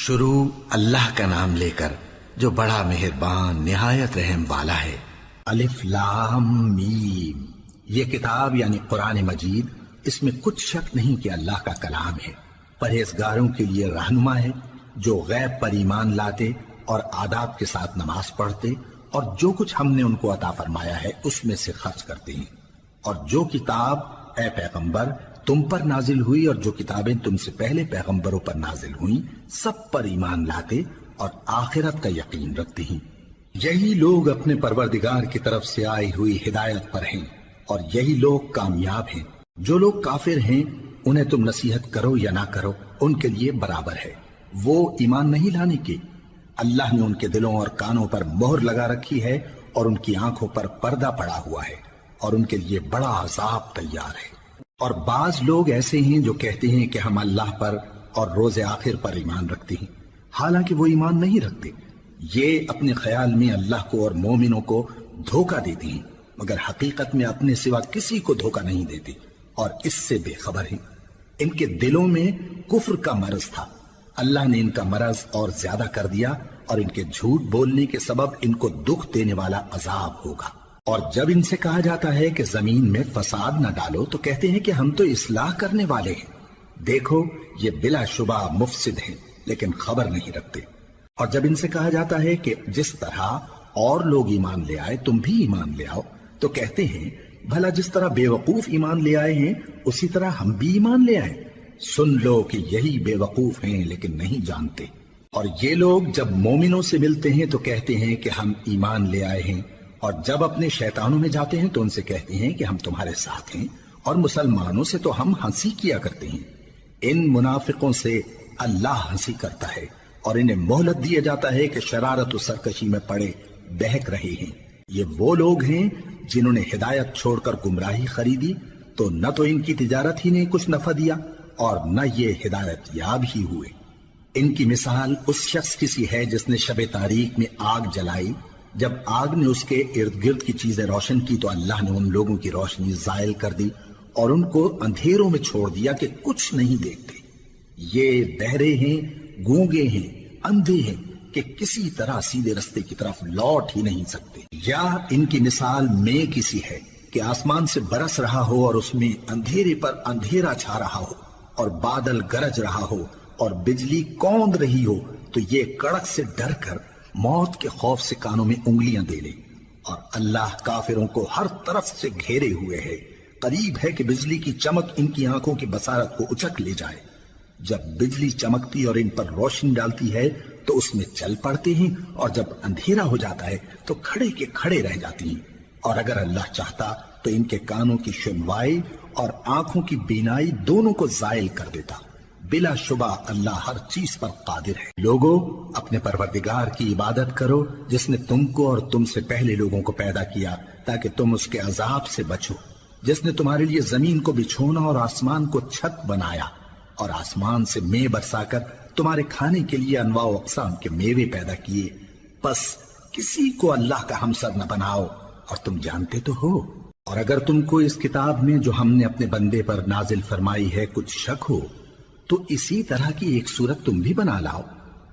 شروع اللہ کا نام لے کر جو بڑا مہربان نہایت رحم والا ہے۔ الف لام میم، یہ کتاب یعنی قرآن مجید، اس میں کچھ شک نہیں کہ اللہ کا کلام ہے، پرہیزگاروں کے لیے رہنما ہے جو غیب پر ایمان لاتے اور آداب کے ساتھ نماز پڑھتے اور جو کچھ ہم نے ان کو عطا فرمایا ہے اس میں سے خرچ کرتے ہیں، اور جو کتاب اے پیغمبر تم پر نازل ہوئی اور جو کتابیں تم سے پہلے پیغمبروں پر نازل ہوئیں سب پر ایمان لاتے اور آخرت کا یقین رکھتے ہیں۔ یہی لوگ اپنے پروردگار کی طرف سے آئی ہوئی ہدایت پر ہیں اور یہی لوگ کامیاب ہیں۔ جو لوگ کافر ہیں انہیں تم نصیحت کرو یا نہ کرو ان کے لیے برابر ہے، وہ ایمان نہیں لانے کے۔ اللہ نے ان کے دلوں اور کانوں پر مہر لگا رکھی ہے اور ان کی آنکھوں پر پردہ پڑا ہوا ہے اور ان کے لیے بڑا عذاب تیار ہے۔ اور بعض لوگ ایسے ہیں جو کہتے ہیں کہ ہم اللہ پر اور روز آخر پر ایمان رکھتے ہیں، حالانکہ وہ ایمان نہیں رکھتے۔ یہ اپنے خیال میں اللہ کو اور مومنوں کو دھوکہ دیتے ہیں، مگر حقیقت میں اپنے سوا کسی کو دھوکہ نہیں دیتے اور اس سے بے خبر ہیں۔ ان کے دلوں میں کفر کا مرض تھا، اللہ نے ان کا مرض اور زیادہ کر دیا اور ان کے جھوٹ بولنے کے سبب ان کو دکھ دینے والا عذاب ہوگا۔ اور جب ان سے کہا جاتا ہے کہ زمین میں فساد نہ ڈالو تو کہتے ہیں کہ ہم تو اصلاح کرنے والے ہیں۔ دیکھو یہ بلا شبہ مفسد ہیں لیکن خبر نہیں رکھتے۔ اور جب ان سے کہا جاتا ہے کہ جس طرح اور لوگ ایمان لے آئے تم بھی ایمان لے آؤ تو کہتے ہیں بھلا جس طرح بے وقوف ایمان لے آئے ہیں اسی طرح ہم بھی ایمان لے آئے۔ سن لو کہ یہی بے وقوف ہیں لیکن نہیں جانتے۔ اور یہ لوگ جب مومنوں سے ملتے ہیں تو کہتے ہیں کہ ہم ایمان لے آئے ہیں، اور جب اپنے شیطانوں میں جاتے ہیں تو ان سے کہتے ہیں کہ ہم تمہارے ساتھ ہیں، اور مسلمانوں سے تو ہم ہنسی کیا کرتے ہیں۔ ان منافقوں سے اللہ ہنسی کرتا ہے اور انہیں مہلت دیا جاتا ہے کہ شرارت و سرکشی میں پڑے بہک رہے ہیں۔ یہ وہ لوگ ہیں جنہوں نے ہدایت چھوڑ کر گمراہی خریدی تو نہ تو ان کی تجارت ہی نے کچھ نفع دیا اور نہ یہ ہدایت یاب ہی ہوئے۔ ان کی مثال اس شخص کی سی ہے جس نے شب تاریک میں آگ جلائی، جب آگ نے اس کے ارد گرد کی چیزیں روشن کی تو اللہ نے ان لوگوں کی روشنی زائل کر دی اور ان کو اندھیروں میں چھوڑ دیا کہ کچھ نہیں دیکھتے۔ یہ بہرے ہیں، گونگے ہیں، اندھے ہیں کہ کسی طرح سیدھے رستے کی طرف لوٹ ہی نہیں سکتے۔ یا ان کی مثال میں کسی ہے کہ آسمان سے برس رہا ہو اور اس میں اندھیرے پر اندھیرا چھا رہا ہو اور بادل گرج رہا ہو اور بجلی کوند رہی ہو تو یہ کڑک سے ڈر کر موت کے خوف سے کانوں میں انگلیاں دے لے۔ اور اللہ کافروں کو ہر طرف سے گھیرے ہوئے ہے، قریب ہے کہ بجلی کی چمک ان کی آنکھوں کی بصارت کو اچک لے جائے۔ جب بجلی چمکتی اور ان پر روشنی ڈالتی ہے تو اس میں چل پڑتے ہیں، اور جب اندھیرا ہو جاتا ہے تو کھڑے کے کھڑے رہ جاتی ہیں۔ اور اگر اللہ چاہتا تو ان کے کانوں کی سنوائی اور آنکھوں کی بینائی دونوں کو زائل کر دیتا۔ بلا شبہ اللہ ہر چیز پر قادر ہے۔ لوگو اپنے پروردگار کی عبادت کرو جس نے تم کو اور تم سے پہلے لوگوں کو پیدا کیا تاکہ تم اس کے عذاب سے بچو، جس نے تمہارے لیے زمین کو بچھونا اور آسمان کو چھت بنایا اور آسمان سے مے برسا کر تمہارے کھانے کے لیے انواع و اقسام کے میوے پیدا کیے۔ پس کسی کو اللہ کا ہمسر نہ بناؤ اور تم جانتے تو ہو۔ اور اگر تم کو اس کتاب میں جو ہم نے اپنے بندے پر نازل فرمائی ہے کچھ شک ہو تو اسی طرح کی ایک صورت تم بھی بنا لاؤ،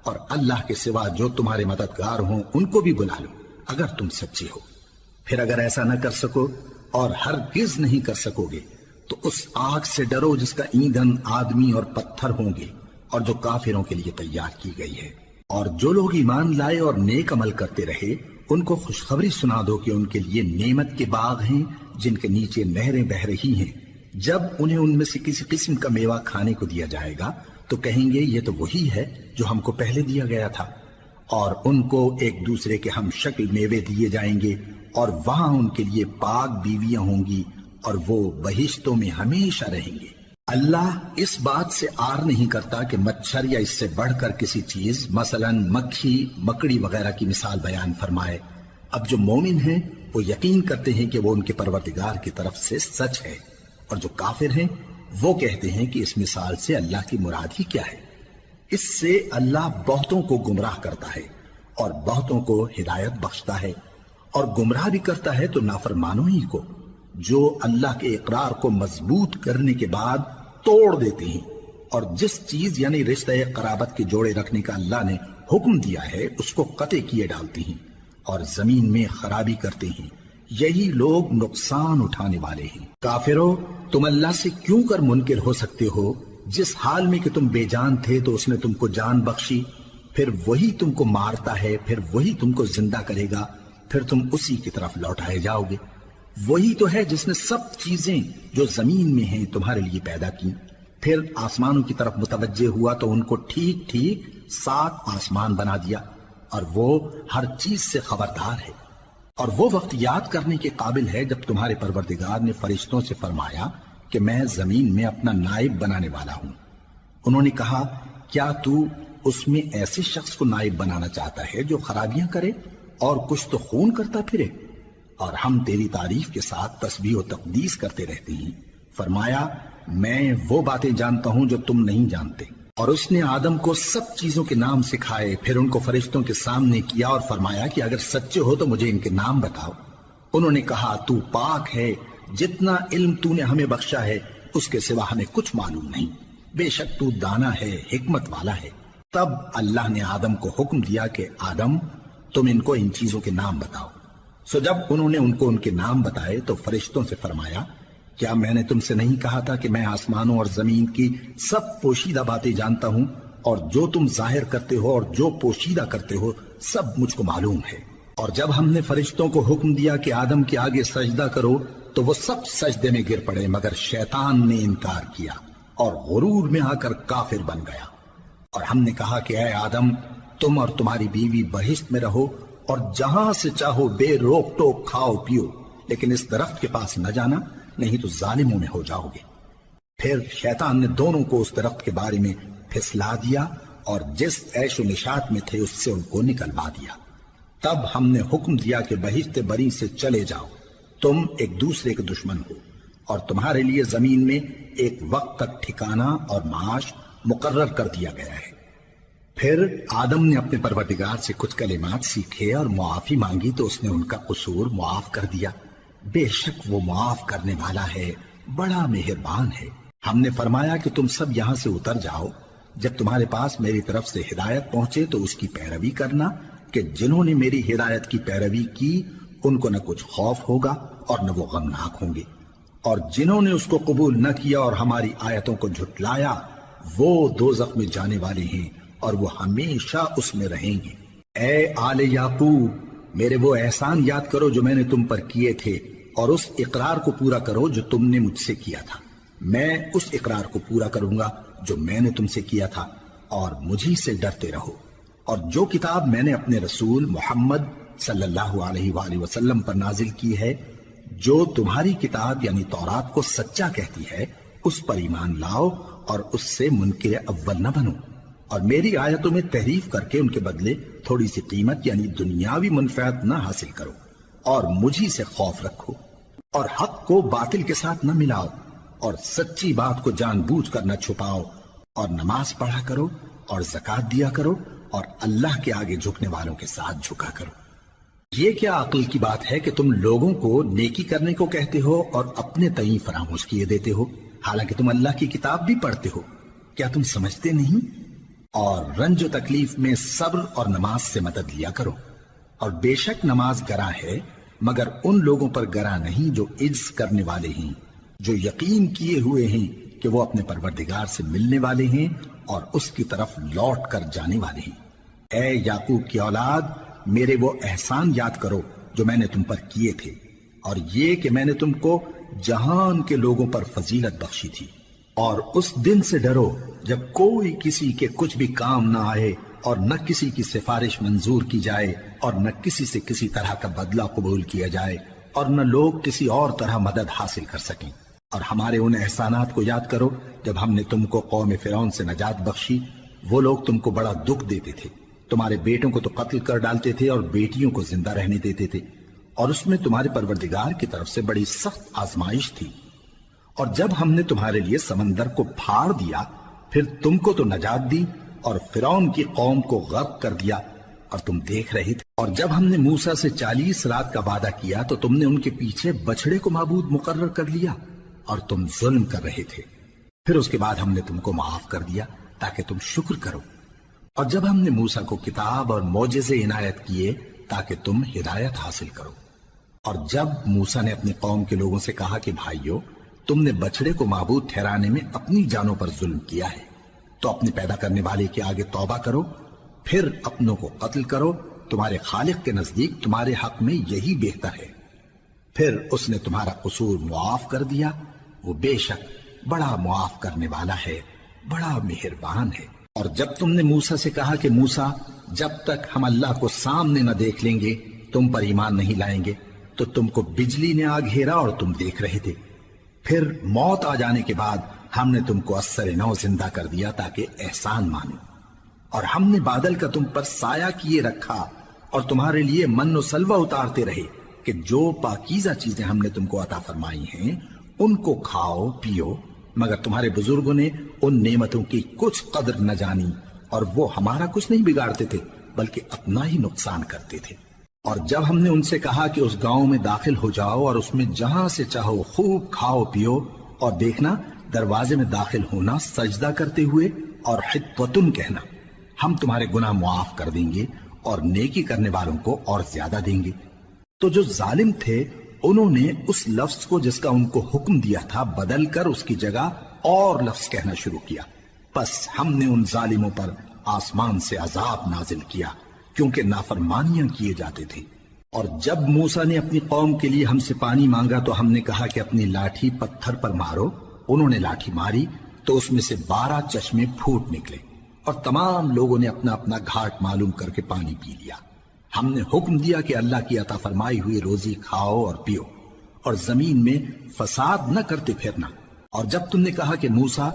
اور اللہ کے سوا جو تمہارے مددگار ہوں ان کو بھی بلا لو اگر تم سچے ہو۔ پھر اگر ایسا نہ کر سکو اور ہرگز نہیں کر سکو گے تو اس آگ سے ڈرو جس کا ایندھن آدمی اور پتھر ہوں گے اور جو کافروں کے لیے تیار کی گئی ہے۔ اور جو لوگ ایمان لائے اور نیک عمل کرتے رہے ان کو خوشخبری سنا دو کہ ان کے لیے نعمت کے باغ ہیں جن کے نیچے نہریں بہہ رہی ہیں۔ جب انہیں ان میں سے کسی قسم کا میوہ کھانے کو دیا جائے گا تو کہیں گے یہ تو وہی ہے جو ہم کو پہلے دیا گیا تھا، اور ان کو ایک دوسرے کے ہم شکل میوے دیے جائیں گے اور وہاں ان کے لیے پاک بیویاں ہوں گی اور وہ بہشتوں میں ہمیشہ رہیں گے۔ اللہ اس بات سے آر نہیں کرتا کہ مچھر یا اس سے بڑھ کر کسی چیز مثلا مکھی مکڑی وغیرہ کی مثال بیان فرمائے۔ اب جو مومن ہیں وہ یقین کرتے ہیں کہ وہ ان کے پروردگار کی طرف سے سچ ہے، اور جو کافر ہیں وہ کہتے ہیں کہ اس مثال سے اللہ کی مراد ہی کیا ہے۔ اس سے اللہ بہتوں کو گمراہ کرتا ہے اور بہتوں کو ہدایت بخشتا ہے، اور گمراہ بھی کرتا ہے تو نافرمانوں ہی کو، جو اللہ کے اقرار کو مضبوط کرنے کے بعد توڑ دیتے ہیں اور جس چیز یعنی رشتہ قرابت کے جوڑے رکھنے کا اللہ نے حکم دیا ہے اس کو قطع کیے ڈالتے ہیں اور زمین میں خرابی کرتے ہیں، یہی لوگ نقصان اٹھانے والے ہیں۔ کافرو، تم اللہ سے کیوں کر منکر ہو سکتے ہو؟ جس حال میں کہ تم بے جان تھے تو اس نے تم کو جان بخشی، پھر وہی تم کو مارتا ہے، پھر وہی تم کو زندہ کرے گا، پھر تم اسی کی طرف لوٹائے جاؤ گے۔ وہی تو ہے جس نے سب چیزیں جو زمین میں ہیں تمہارے لیے پیدا کی، پھر آسمانوں کی طرف متوجہ ہوا تو ان کو ٹھیک ٹھیک 7 آسمان بنا دیا، اور وہ ہر چیز سے خبردار ہے۔ اور وہ وقت یاد کرنے کے قابل ہے جب تمہارے پروردگار نے فرشتوں سے فرمایا کہ میں زمین میں اپنا نائب بنانے والا ہوں۔ انہوں نے کہا، کیا تو اس میں ایسے شخص کو نائب بنانا چاہتا ہے جو خرابیاں کرے اور کچھ تو خون کرتا پھرے؟ اور ہم تیری تعریف کے ساتھ تسبیح و تقدیس کرتے رہتے ہیں۔ فرمایا، میں وہ باتیں جانتا ہوں جو تم نہیں جانتے۔ اور اس نے آدم کو سب چیزوں کے نام سکھائے، پھر ان کو فرشتوں کے سامنے کیا اور فرمایا کہ اگر سچے ہو تو مجھے ان کے نام بتاؤ۔ انہوں نے کہا، تو پاک ہے، جتنا علم تو نے ہمیں بخشا ہے اس کے سوا ہمیں کچھ معلوم نہیں، بے شک تو دانا ہے، حکمت والا ہے۔ تب اللہ نے آدم کو حکم دیا کہ آدم، تم ان کو ان چیزوں کے نام بتاؤ۔ سو جب انہوں نے ان کو ان کے نام بتائے تو فرشتوں سے فرمایا، کیا میں نے تم سے نہیں کہا تھا کہ میں آسمانوں اور زمین کی سب پوشیدہ باتیں جانتا ہوں، اور جو تم ظاہر کرتے ہو اور جو پوشیدہ کرتے ہو سب مجھ کو معلوم ہے۔ اور جب ہم نے فرشتوں کو حکم دیا کہ آدم کے آگے سجدہ کرو تو وہ سب سجدے میں گر پڑے مگر شیطان نے انکار کیا اور غرور میں آ کر کافر بن گیا۔ اور ہم نے کہا کہ اے آدم، تم اور تمہاری بیوی بہشت میں رہو اور جہاں سے چاہو بے روک ٹوک کھاؤ پیو، لیکن اس درخت کے پاس نہ جانا، نہیں تو ظالموں میں ہو جاؤ گے۔ پھر شیطان نے دونوں کو اس درخت کے بارے میں پھسلا دیا اور جس عیش و نشاط میں تھے اس سے ان کو نکلوا دیا۔ تب ہم نے حکم دیا کہ بہشت بری سے چلے جاؤ، تم ایک دوسرے کے دشمن ہو، اور تمہارے لیے زمین میں ایک وقت تک ٹھکانہ اور معاش مقرر کر دیا گیا ہے۔ پھر آدم نے اپنے پروردگار سے کچھ کلمات سیکھے اور معافی مانگی تو اس نے ان کا قصور معاف کر دیا۔ بے شک وہ معاف کرنے والا ہے، بڑا مہربان ہے۔ ہم نے فرمایا کہ تم سب یہاں سے اتر جاؤ، جب تمہارے پاس میری طرف سے ہدایت پہنچے تو اس کی پیروی کرنا، کہ جنہوں نے میری ہدایت کی پیروی کی ان کو نہ کچھ خوف ہوگا اور نہ وہ غمناک ہوں گے، اور جنہوں نے اس کو قبول نہ کیا اور ہماری آیتوں کو جھٹلایا وہ دوزخ میں جانے والے ہیں اور وہ ہمیشہ اس میں رہیں گے۔ اے آل یعقوب، میرے وہ احسان یاد کرو جو میں نے تم پر کیے تھے، اور اس اقرار کو پورا کرو جو تم نے مجھ سے کیا تھا۔ میں اس اقرار کو پورا کروں گا جو میں نے تم سے کیا تھا، اور مجھی سے ڈرتے رہو۔ اور جو کتاب میں نے اپنے رسول محمد صلی اللہ علیہ وآلہ وسلم پر نازل کی ہے، جو تمہاری کتاب یعنی تورات کو سچا کہتی ہے، اس پر ایمان لاؤ اور اس سے منکر اول نہ بنو، اور میری آیتوں میں تحریف کر کے ان کے بدلے تھوڑی سی قیمت یعنی دنیاوی منفعت نہ حاصل کرو، اور مجھی سے خوف رکھو، اور حق کو باطل کے ساتھ نہ ملاؤ، اور سچی بات کو جان بوجھ کر نہ چھپاؤ، اور نماز پڑھا کرو اور زکوٰۃ دیا کرو، اور اللہ کے آگے جھکنے والوں کے ساتھ جھکا کرو۔ یہ کیا عقل کی بات ہے کہ تم لوگوں کو نیکی کرنے کو کہتے ہو اور اپنے تئیں فراموش کیے دیتے ہو، حالانکہ تم اللہ کی کتاب بھی پڑھتے ہو؟ کیا تم سمجھتے نہیں؟ اور رنج و تکلیف میں صبر اور نماز سے مدد لیا کرو، اور بے شک نماز گراں ہے مگر ان لوگوں پر گراں نہیں جو عجز کرنے والے ہیں، جو یقین کیے ہوئے ہیں کہ وہ اپنے پروردگار سے ملنے والے ہیں اور اس کی طرف لوٹ کر جانے والے ہیں۔ اے یعقوب کی اولاد، میرے وہ احسان یاد کرو جو میں نے تم پر کیے تھے، اور یہ کہ میں نے تم کو جہان کے لوگوں پر فضیلت بخشی تھی۔ اور اس دن سے ڈرو جب کوئی کسی کے کچھ بھی کام نہ آئے، اور نہ کسی کی سفارش منظور کی جائے، اور نہ کسی سے کسی طرح کا بدلہ قبول کیا جائے، اور نہ لوگ کسی اور طرح مدد حاصل کر سکیں۔ اور ہمارے ان احسانات کو یاد کرو جب ہم نے تم کو قوم فرعون سے نجات بخشی۔ وہ لوگ تم کو بڑا دکھ دیتے تھے، تمہارے بیٹوں کو تو قتل کر ڈالتے تھے اور بیٹیوں کو زندہ رہنے دیتے تھے، اور اس میں تمہارے پروردگار کی طرف سے بڑی سخت آزمائش تھی۔ اور جب ہم نے تمہارے لیے سمندر کو پھاڑ دیا، پھر تم کو تو نجات دی اور فرعون کی قوم کو غرق کر دیا، اور تم دیکھ رہے تھے۔ اور جب ہم نے موسیٰ سے 40 رات کا وعدہ کیا تو تم نے ان کے پیچھے بچڑے کو معبود مقرر کر لیا، اور تم ظلم کر رہے تھے۔ پھر اس کے بعد ہم نے تم کو معاف کر دیا تاکہ تم شکر کرو، اور جب ہم نے موسیٰ کو کتاب اور معجزے عنایت کیے تاکہ تم ہدایت حاصل کرو، اور جب موسیٰ نے اپنی قوم کے لوگوں سے کہا کہ بھائیو، تم نے بچڑے کو معبود ٹھہرانے میں اپنی جانوں پر ظلم کیا ہے، تو اپنے پیدا کرنے والے کے آگے توبہ کرو، پھر اپنوں کو قتل کرو، تمہارے خالق کے نزدیک تمہارے حق میں یہی بہتر ہے۔ پھر اس نے تمہارا قصور معاف کر دیا، وہ بے شک بڑا معاف کرنے والا ہے، بڑا مہربان ہے۔ اور جب تم نے موسیٰ سے کہا کہ موسیٰ، جب تک ہم اللہ کو سامنے نہ دیکھ لیں گے تم پر ایمان نہیں لائیں گے، تو تم کو بجلی نے آ گھیرا اور تم دیکھ رہے تھے، پھر موت آ جانے کے بعد ہم نے تم کو اثر نو زندہ کر دیا تاکہ احسان مانو، اور ہم نے بادل کا تم پر سایہ کیے رکھا اور تمہارے لیے من و سلوہ اتارتے رہے کہ جو پاکیزہ چیزیں ہم نے تم کو عطا فرمائی ہیں ان کو کھاؤ پیو، مگر تمہارے بزرگوں نے ان نعمتوں کی کچھ قدر نہ جانی، اور وہ ہمارا کچھ نہیں بگاڑتے تھے بلکہ اپنا ہی نقصان کرتے تھے۔ اور جب ہم نے ان سے کہا کہ اس گاؤں میں داخل ہو جاؤ اور اس میں جہاں سے چاہو خوب کھاؤ پیو، اور دیکھنا دروازے میں داخل ہونا سجدہ کرتے ہوئے اور حطوتن کہنا، ہم تمہارے گناہ معاف کر دیں گے اور نیکی کرنے والوں کو اور زیادہ دیں گے۔ تو جو ظالم تھے انہوں نے اس لفظ کو جس کا ان کو حکم دیا تھا بدل کر اس کی جگہ اور لفظ کہنا شروع کیا، پس ہم نے ان ظالموں پر آسمان سے عذاب نازل کیا کیونکہ نافرمانیاں کیے جاتے تھے۔ اور جب موسیٰ نے اپنی قوم کے لیے ہم سے پانی مانگا تو ہم نے کہا کہ اپنی لاٹھی پتھر پر مارو، انہوں نے لاٹھی ماری تو اس میں سے 12 چشمے پھوٹ نکلے، اور تمام لوگوں نے اپنا اپنا گھاٹ معلوم کر کے پانی پی لیا۔ ہم نے حکم دیا کہ اللہ کی عطا فرمائی ہوئی روزی کھاؤ اور پیو، اور زمین میں فساد نہ کرتے پھرنا۔ اور جب تم نے کہا کہ موسیٰ،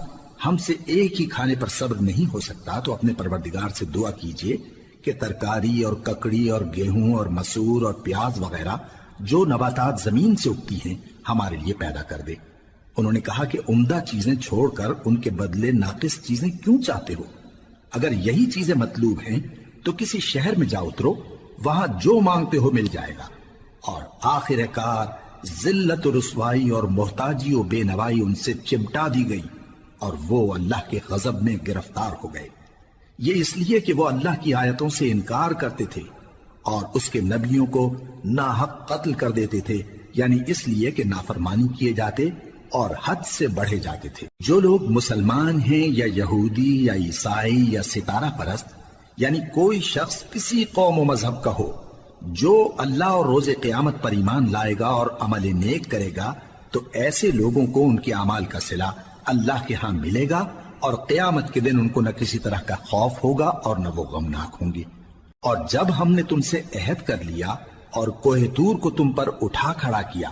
ہم سے ایک ہی کھانے پر صبر نہیں ہو سکتا، تو اپنے پروردگار سے دعا کیجئے کہ ترکاری اور ککڑی اور گیہوں اور مسور اور پیاز وغیرہ جو نباتات زمین سے اگتی ہیں ہمارے لیے پیدا کر دے۔ انہوں نے کہا کہ عمدہ چیزیں چھوڑ کر ان کے بدلے ناقص چیزیں کیوں چاہتے ہو؟ اگر یہی چیزیں مطلوب ہیں تو کسی شہر میں جا اترو، وہاں جو مانگتے ہو مل جائے گا۔ اور آخر کار ذلت و رسوائی اور محتاجی و بے نوائی ان سے چمٹا دی گئی، اور وہ اللہ کے غضب میں گرفتار ہو گئے، یہ اس لیے کہ وہ اللہ کی آیتوں سے انکار کرتے تھے اور اس کے نبیوں کو ناحق قتل کر دیتے تھے، یعنی اس لیے کہ نافرمانی کیے جاتے اور حد سے بڑھے جاتے تھے۔ جو لوگ مسلمان ہیں یا یہودی یا عیسائی یا ستارہ پرست، یعنی کوئی شخص کسی قوم و مذہب کا ہو، جو اللہ اور روز قیامت پر ایمان لائے گا اور عمل نیک کرے گا، تو ایسے لوگوں کو ان کے اعمال کا صلہ اللہ کے ہاں ملے گا، اور قیامت کے دن ان کو نہ کسی طرح کا خوف ہوگا اور نہ وہ غمناک ہوں گے۔ اور جب ہم نے تم سے عہد کر لیا اور کوہ طور کو تم پر اٹھا کھڑا کیا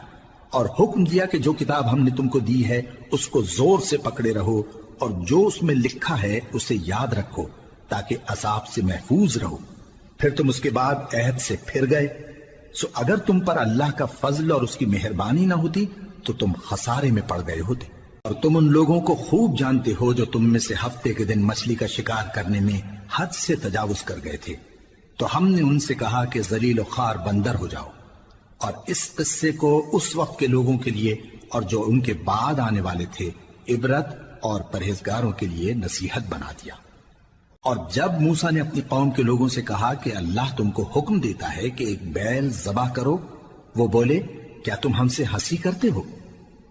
اور حکم دیا کہ جو کتاب ہم نے تم کو دی ہے اس کو زور سے پکڑے رہو، اور جو اس میں لکھا ہے اسے یاد رکھو تاکہ عذاب سے محفوظ رہو، پھر تم اس کے بعد عہد سے پھر گئے، سو اگر تم پر اللہ کا فضل اور اس کی مہربانی نہ ہوتی تو تم خسارے میں پڑ گئے ہوتے۔ اور تم ان لوگوں کو خوب جانتے ہو جو تم میں سے ہفتے کے دن مچھلی کا شکار کرنے میں حد سے تجاوز کر گئے تھے، تو ہم نے ان سے کہا کہ ذلیل و خوار بندر ہو جاؤ، اور اس قصے کو اس وقت کے لوگوں کے لیے اور جو ان کے بعد آنے والے تھے عبرت اور پرہیزگاروں کے لیے نصیحت بنا دیا۔ اور جب موسیٰ نے اپنی قوم کے لوگوں سے کہا کہ اللہ تم کو حکم دیتا ہے کہ ایک بیل ذبح کرو، وہ بولے کیا تم ہم سے ہنسی کرتے ہو؟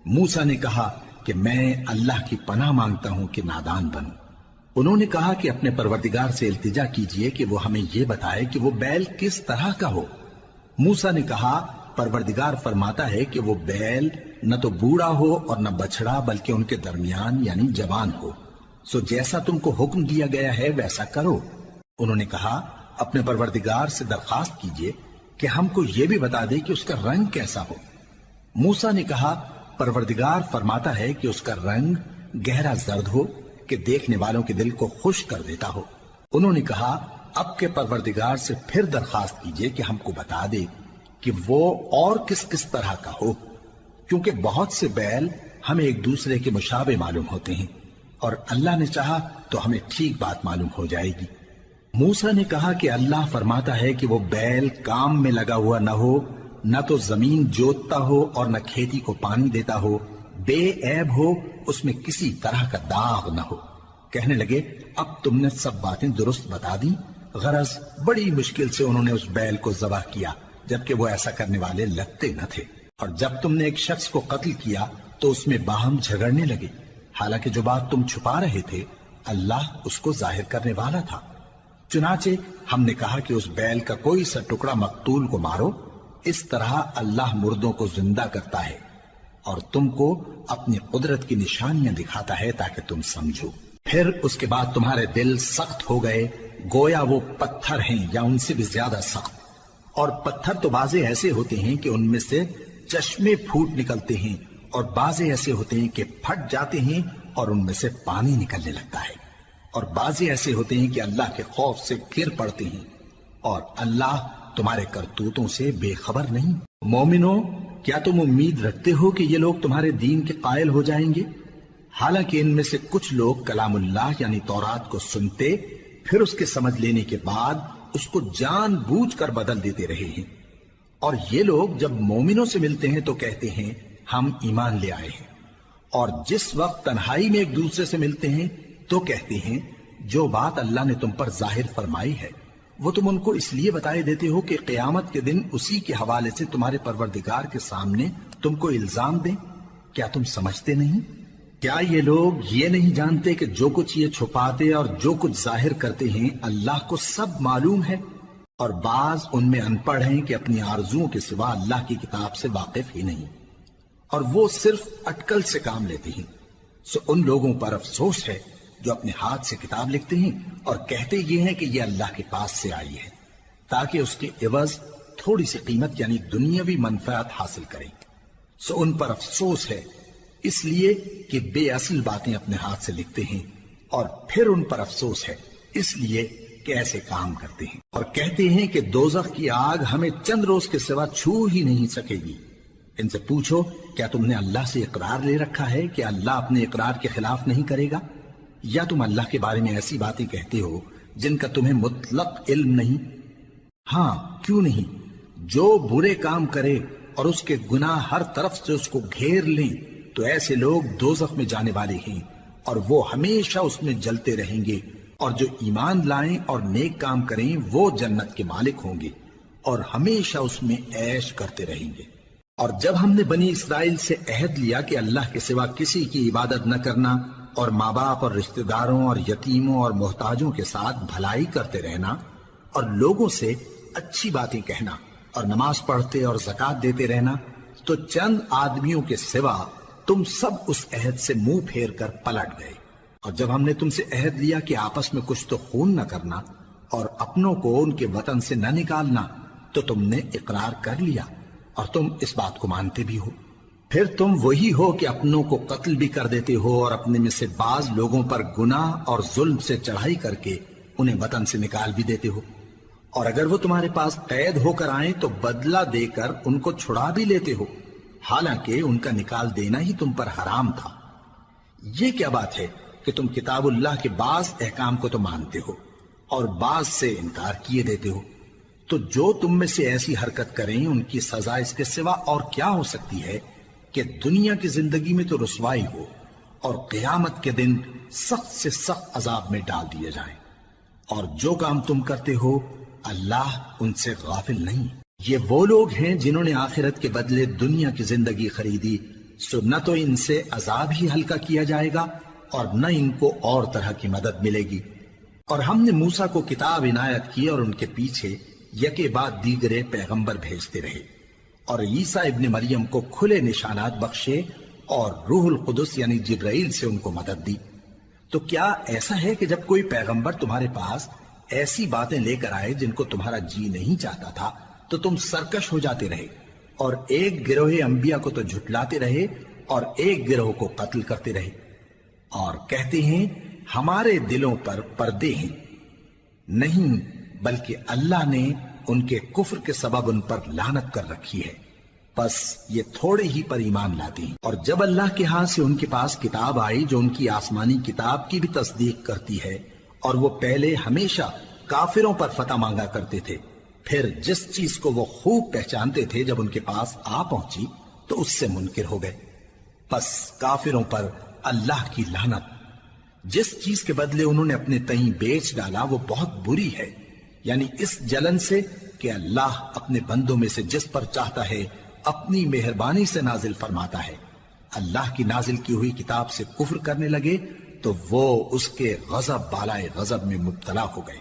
موسیٰ نے کہا کہ میں اللہ کی پناہ مانگتا ہوں کہ نادان بنوں۔ انہوں نے کہا کہ اپنے پروردگار سے التجا کیجئے کہ وہ ہمیں یہ بتائے کہ وہ بیل کس طرح کا ہو۔ موسیٰ نے کہا پروردگار فرماتا ہے کہ وہ بیل نہ تو بوڑھا ہو اور نہ بچڑا بلکہ ان کے درمیان یعنی جوان ہو، سو جیسا تم کو حکم دیا گیا ہے ویسا کرو۔ انہوں نے کہا اپنے پروردگار سے درخواست کیجئے کہ ہم کو یہ بھی بتا دے کہ اس کا رنگ کیسا ہو۔ موسیٰ نے کہا پروردگار فرماتا ہے کہ اس کا رنگ گہرا زرد ہو کہ دیکھنے والوں کے دل کو خوش کر دیتا ہو۔ انہوں نے کہا اب کے پروردگار سے پھر درخواست کیجئے کہ ہم کو بتا دے کہ وہ اور کس کس طرح کا ہو، کیونکہ بہت سے بیل ہمیں ایک دوسرے کے مشابہ معلوم ہوتے ہیں، اور اللہ نے چاہا تو ہمیں ٹھیک بات معلوم ہو جائے گی۔ موسیٰ نے کہا کہ اللہ فرماتا ہے کہ وہ بیل کام میں لگا ہوا نہ ہو، نہ تو زمین جوتتا ہو اور نہ کھیتی کو پانی دیتا ہو، بے عیب ہو، اس میں کسی طرح کا داغ نہ ہو۔ کہنے لگے اب تم نے سب باتیں درست بتا دی، غرض بڑی مشکل سے انہوں نے اس بیل کو ذبح کیا، جبکہ وہ ایسا کرنے والے لگتے نہ تھے۔ اور جب تم نے ایک شخص کو قتل کیا تو اس میں باہم جھگڑنے لگے، حالانکہ جو بات تم چھپا رہے تھے اللہ اس کو ظاہر کرنے والا تھا۔ چنانچہ ہم نے کہا کہ اس بیل کا کوئی سا ٹکڑا مقتول کو مارو، اس طرح اللہ مردوں کو زندہ کرتا ہے اور تم کو اپنی قدرت کی نشانیاں دکھاتا ہے تاکہ تم سمجھو۔ پھر اس کے بعد تمہارے دل سخت ہو گئے، گویا وہ پتھر ہیں یا ان سے بھی زیادہ سخت۔ اور پتھر تو بعضے ایسے ہوتے ہیں کہ ان میں سے چشمے پھوٹ نکلتے ہیں، اور بعضے ایسے ہوتے ہیں کہ پھٹ جاتے ہیں اور ان میں سے پانی نکلنے لگتا ہے، اور بعضے ایسے ہوتے ہیں کہ اللہ کے خوف سے گر پڑتے ہیں، اور اللہ تمہارے کرتوتوں سے بے خبر نہیں۔ مومنو، کیا تم امید رکھتے ہو کہ یہ لوگ تمہارے دین کے قائل ہو جائیں گے؟ حالانکہ ان میں سے کچھ لوگ کلام اللہ یعنی تورات کو سنتے، پھر اس کے سمجھ لینے کے بعد اس کو جان بوجھ کر بدل دیتے رہے ہیں۔ اور یہ لوگ جب مومنوں سے ملتے ہیں تو کہتے ہیں ہم ایمان لے آئے ہیں، اور جس وقت تنہائی میں ایک دوسرے سے ملتے ہیں تو کہتے ہیں جو بات اللہ نے تم پر ظاہر فرمائی ہے وہ تم ان کو اس لیے بتائے دیتے ہو کہ قیامت کے دن اسی کے حوالے سے تمہارے پروردگار کے سامنے تم کو الزام دیں۔ کیا تم سمجھتے نہیں؟ کیا یہ لوگ یہ نہیں جانتے کہ جو کچھ یہ چھپاتے اور جو کچھ ظاہر کرتے ہیں اللہ کو سب معلوم ہے؟ اور بعض ان میں ان پڑھ ہیں کہ اپنی آرزوؤں کے سوا اللہ کی کتاب سے واقف ہی نہیں، اور وہ صرف اٹکل سے کام لیتے ہیں۔ سو ان لوگوں پر افسوس ہے جو اپنے ہاتھ سے کتاب لکھتے ہیں اور کہتے یہ ہیں کہ یہ اللہ کے پاس سے آئی ہے، تاکہ اس کے عوض تھوڑی سی قیمت یعنی دنیاوی منفعت حاصل کریں۔ سو ان پر افسوس ہے اس لیے کہ بے اصل باتیں اپنے ہاتھ سے لکھتے ہیں، اور پھر ان پر افسوس ہے اس لیے کہ ایسے کام کرتے ہیں، اور کہتے ہیں کہ دوزخ کی آگ ہمیں چند روز کے سوا چھو ہی نہیں سکے گی۔ ان سے پوچھو کیا تم نے اللہ سے اقرار لے رکھا ہے کہ اللہ اپنے اقرار کے خلاف نہیں کرے گا؟ یا تم اللہ کے بارے میں ایسی باتیں کہتے ہو جن کا تمہیں مطلق علم نہیں؟ ہاں کیوں نہیں، جو برے کام کرے اور اس کے گناہ ہر طرف سے اس کو گھیر لیں تو ایسے لوگ دوزخ میں جانے والے ہیں، اور وہ ہمیشہ اس میں جلتے رہیں گے، اور جو ایمان لائیں اور نیک کام کریں وہ جنت کے مالک ہوں گے اور ہمیشہ اس میں عیش کرتے رہیں گے۔ اور جب ہم نے بنی اسرائیل سے عہد لیا کہ اللہ کے سوا کسی کی عبادت نہ کرنا، اور ماں باپ اور رشتہ داروں اور یتیموں اور محتاجوں کے ساتھ بھلائی کرتے رہنا، اور لوگوں سے اچھی باتیں کہنا، اور نماز پڑھتے اور زکوٰۃ دیتے رہنا، تو چند آدمیوں کے سوا تم سب اس عہد سے منہ پھیر کر پلٹ گئے۔ اور جب ہم نے تم سے عہد لیا کہ آپس میں کچھ تو خون نہ کرنا اور اپنوں کو ان کے وطن سے نہ نکالنا، تو تم نے اقرار کر لیا اور تم اس بات کو مانتے بھی ہو۔ پھر تم وہی ہو کہ اپنوں کو قتل بھی کر دیتے ہو اور اپنے میں سے بعض لوگوں پر گناہ اور ظلم سے چڑھائی کر کے انہیں وطن سے نکال بھی دیتے ہو، اور اگر وہ تمہارے پاس قید ہو کر آئیں تو بدلہ دے کر ان کو چھڑا بھی لیتے ہو، حالانکہ ان کا نکال دینا ہی تم پر حرام تھا۔ یہ کیا بات ہے کہ تم کتاب اللہ کے بعض احکام کو تو مانتے ہو اور بعض سے انکار کیے دیتے ہو؟ تو جو تم میں سے ایسی حرکت کریں ان کی سزا اس کے سوا اور کیا ہو سکتی ہے کہ دنیا کی زندگی میں تو رسوائی ہو اور قیامت کے دن سخت سے سخت عذاب میں ڈال دیے جائیں۔ اور جو کام تم کرتے ہو اللہ ان سے غافل نہیں۔ یہ وہ لوگ ہیں جنہوں نے آخرت کے بدلے دنیا کی زندگی خریدی، سو نہ تو ان سے عذاب ہی ہلکا کیا جائے گا اور نہ ان کو اور طرح کی مدد ملے گی۔ اور ہم نے موسیٰ کو کتاب عنایت کی اور ان کے پیچھے یکے بعد دیگرے پیغمبر بھیجتے رہے، اور عیسیٰ ابن مریم کو کھلے نشانات بخشے اور روح القدس یعنی جبرائیل سے ان کو مدد دی۔ تو کیا ایسا ہے کہ جب کوئی پیغمبر تمہارے پاس ایسی باتیں لے کر آئے جن کو تمہارا جی نہیں چاہتا تھا تو تم سرکش ہو جاتے رہے، اور ایک گروہ انبیاء کو تو جھٹلاتے رہے اور ایک گروہ کو قتل کرتے رہے، اور کہتے ہیں ہمارے دلوں پر پردے ہیں؟ نہیں، بلکہ اللہ نے ان کے کفر کے سبب ان پر لعنت کر رکھی ہے، بس یہ تھوڑے ہی پر ایمان لاتے ہیں۔ اور جب اللہ کے ہاں سے ان کے پاس کتاب آئی جو ان کی آسمانی کتاب کی بھی تصدیق کرتی ہے، اور وہ پہلے ہمیشہ کافروں پر فتح مانگا کرتے تھے، پھر جس چیز کو وہ خوب پہچانتے تھے جب ان کے پاس آ پہنچی تو اس سے منکر ہو گئے۔ پس کافروں پر اللہ کی لعنت۔ جس چیز کے بدلے انہوں نے اپنے تئیں بیچ ڈالا وہ بہت بری ہے، یعنی اس جلن سے کہ اللہ اپنے بندوں میں سے جس پر چاہتا ہے اپنی مہربانی سے نازل فرماتا ہے۔ اللہ کی نازل کی ہوئی کتاب سے کفر کرنے لگے تو وہ اس کے غضب بالائے غضب میں مبتلا ہو گئے،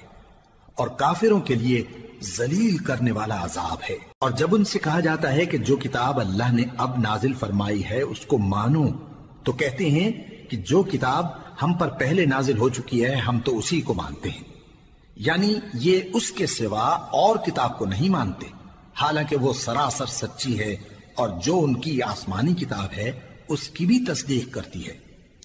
اور کافروں کے لیے ذلیل کرنے والا عذاب ہے۔ اور جب ان سے کہا جاتا ہے کہ جو کتاب اللہ نے اب نازل فرمائی ہے اس کو مانو، تو کہتے ہیں کہ جو کتاب ہم پر پہلے نازل ہو چکی ہے ہم تو اسی کو مانتے ہیں، یعنی یہ اس کے سوا اور کتاب کو نہیں مانتے، حالانکہ وہ سراسر سچی ہے، اور جو ان کی آسمانی کتاب ہے اس کی بھی تصدیق کرتی ہے۔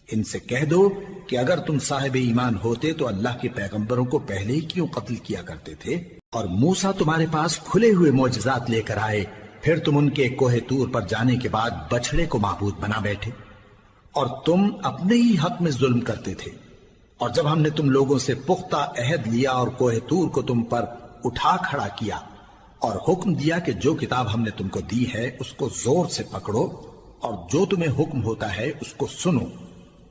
ان سے کہہ دو کہ اگر تم صاحب ایمان ہوتے تو اللہ کے پیغمبروں کو پہلے ہی کیوں قتل کیا کرتے تھے؟ اور موسیٰ تمہارے پاس کھلے ہوئے معجزات لے کر آئے، پھر تم ان کے کوہ طور پر جانے کے بعد بچڑے کو معبود بنا بیٹھے، اور تم اپنے ہی حق میں ظلم کرتے تھے۔ اور جب ہم نے تم لوگوں سے پختہ عہد لیا اور کوہ طور کو تم پر اٹھا کھڑا کیا اور حکم دیا کہ جو کتاب ہم نے تم کو دی ہے اس کو زور سے پکڑو اور جو تمہیں حکم ہوتا ہے اس کو سنو،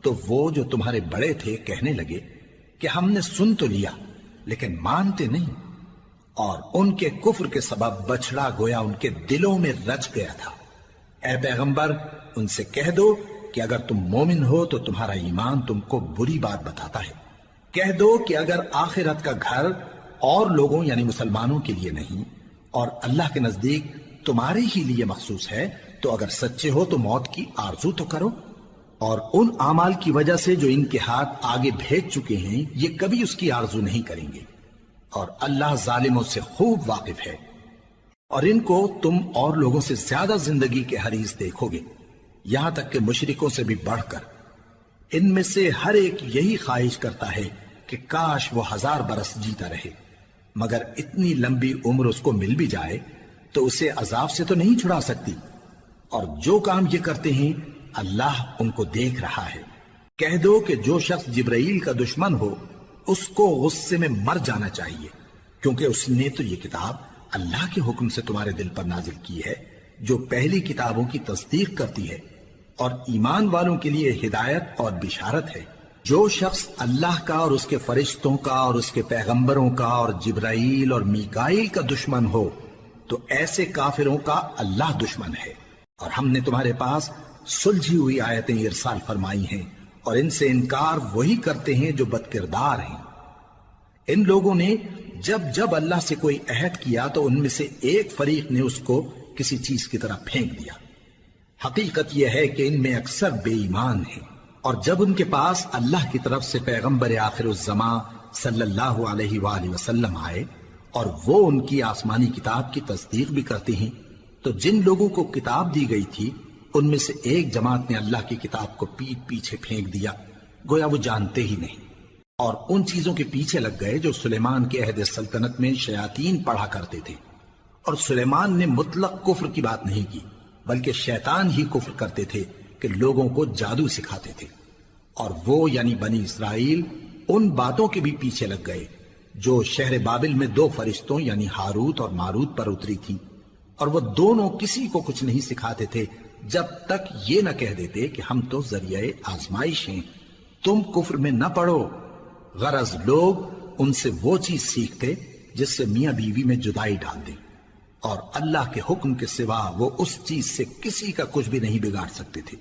تو وہ جو تمہارے بڑے تھے کہنے لگے کہ ہم نے سن تو لیا لیکن مانتے نہیں، اور ان کے کفر کے سبب بچڑا گویا ان کے دلوں میں رچ گیا تھا۔ اے پیغمبر ان سے کہہ دو کہ اگر تم مومن ہو تو تمہارا ایمان تم کو بری بات بتاتا ہے۔ کہہ دو کہ اگر آخرت کا گھر اور لوگوں یعنی مسلمانوں کے لیے نہیں اور اللہ کے نزدیک تمہارے ہی لیے مخصوص ہے تو اگر سچے ہو تو موت کی آرزو تو کرو، اور ان اعمال کی وجہ سے جو ان کے ہاتھ آگے بھیج چکے ہیں یہ کبھی اس کی آرزو نہیں کریں گے، اور اللہ ظالموں سے خوب واقف ہے۔ اور ان کو تم اور لوگوں سے زیادہ زندگی کے حریص دیکھو گے، یہاں تک کہ مشرکوں سے بھی بڑھ کر۔ ان میں سے ہر ایک یہی خواہش کرتا ہے کہ کاش وہ 1000 برس جیتا رہے، مگر اتنی لمبی عمر اس کو مل بھی جائے تو اسے عذاب سے تو نہیں چھڑا سکتی، اور جو کام یہ کرتے ہیں اللہ ان کو دیکھ رہا ہے۔ کہہ دو کہ جو شخص جبرائیل کا دشمن ہو اس کو غصے میں مر جانا چاہیے، کیونکہ اس نے تو یہ کتاب اللہ کے حکم سے تمہارے دل پر نازل کی ہے جو پہلی کتابوں کی تصدیق کرتی ہے، اور ایمان والوں کے لیے ہدایت اور بشارت ہے۔ جو شخص اللہ کا اور اس کے فرشتوں کا اور اس کے پیغمبروں کا اور جبرائیل اور میکائیل کا دشمن ہو تو ایسے کافروں کا اللہ دشمن ہے۔ اور ہم نے تمہارے پاس سلجھی ہوئی آیتیں ارسال فرمائی ہیں، اور ان سے انکار وہی کرتے ہیں جو بد کردار ہیں۔ ان لوگوں نے جب جب اللہ سے کوئی عہد کیا تو ان میں سے ایک فریق نے اس کو کسی چیز کی طرح پھینک دیا۔ حقیقت یہ ہے کہ ان میں اکثر بے ایمان ہیں، اور جب ان کے پاس اللہ کی طرف سے پیغمبر آخر الزماں صلی اللہ علیہ وآلہ وسلم آئے اور وہ ان کی آسمانی کتاب کی تصدیق بھی کرتے ہیں، تو جن لوگوں کو کتاب دی گئی تھی ان میں سے ایک جماعت نے اللہ کی کتاب کو پیٹ پیچھے پھینک دیا، گویا وہ جانتے ہی نہیں، اور ان چیزوں کے پیچھے لگ گئے جو سلیمان کے عہد سلطنت میں شیاطین پڑھا کرتے تھے۔ اور سلیمان نے مطلق کفر کی بات نہیں کی، بلکہ شیطان ہی کفر کرتے تھے کہ لوگوں کو جادو سکھاتے تھے، اور وہ یعنی بنی اسرائیل ان باتوں کے بھی پیچھے لگ گئے جو شہر بابل میں 2 فرشتوں یعنی ہاروت اور ماروت پر اتری تھی، اور وہ دونوں کسی کو کچھ نہیں سکھاتے تھے جب تک یہ نہ کہہ دیتے کہ ہم تو ذریعہ آزمائش ہیں، تم کفر میں نہ پڑو۔ غرض لوگ ان سے وہ چیز سیکھتے جس سے میاں بیوی میں جدائی ڈال دیں، اور اللہ کے حکم کے سوا وہ اس چیز سے کسی کا کچھ بھی نہیں بگاڑ سکتے تھے،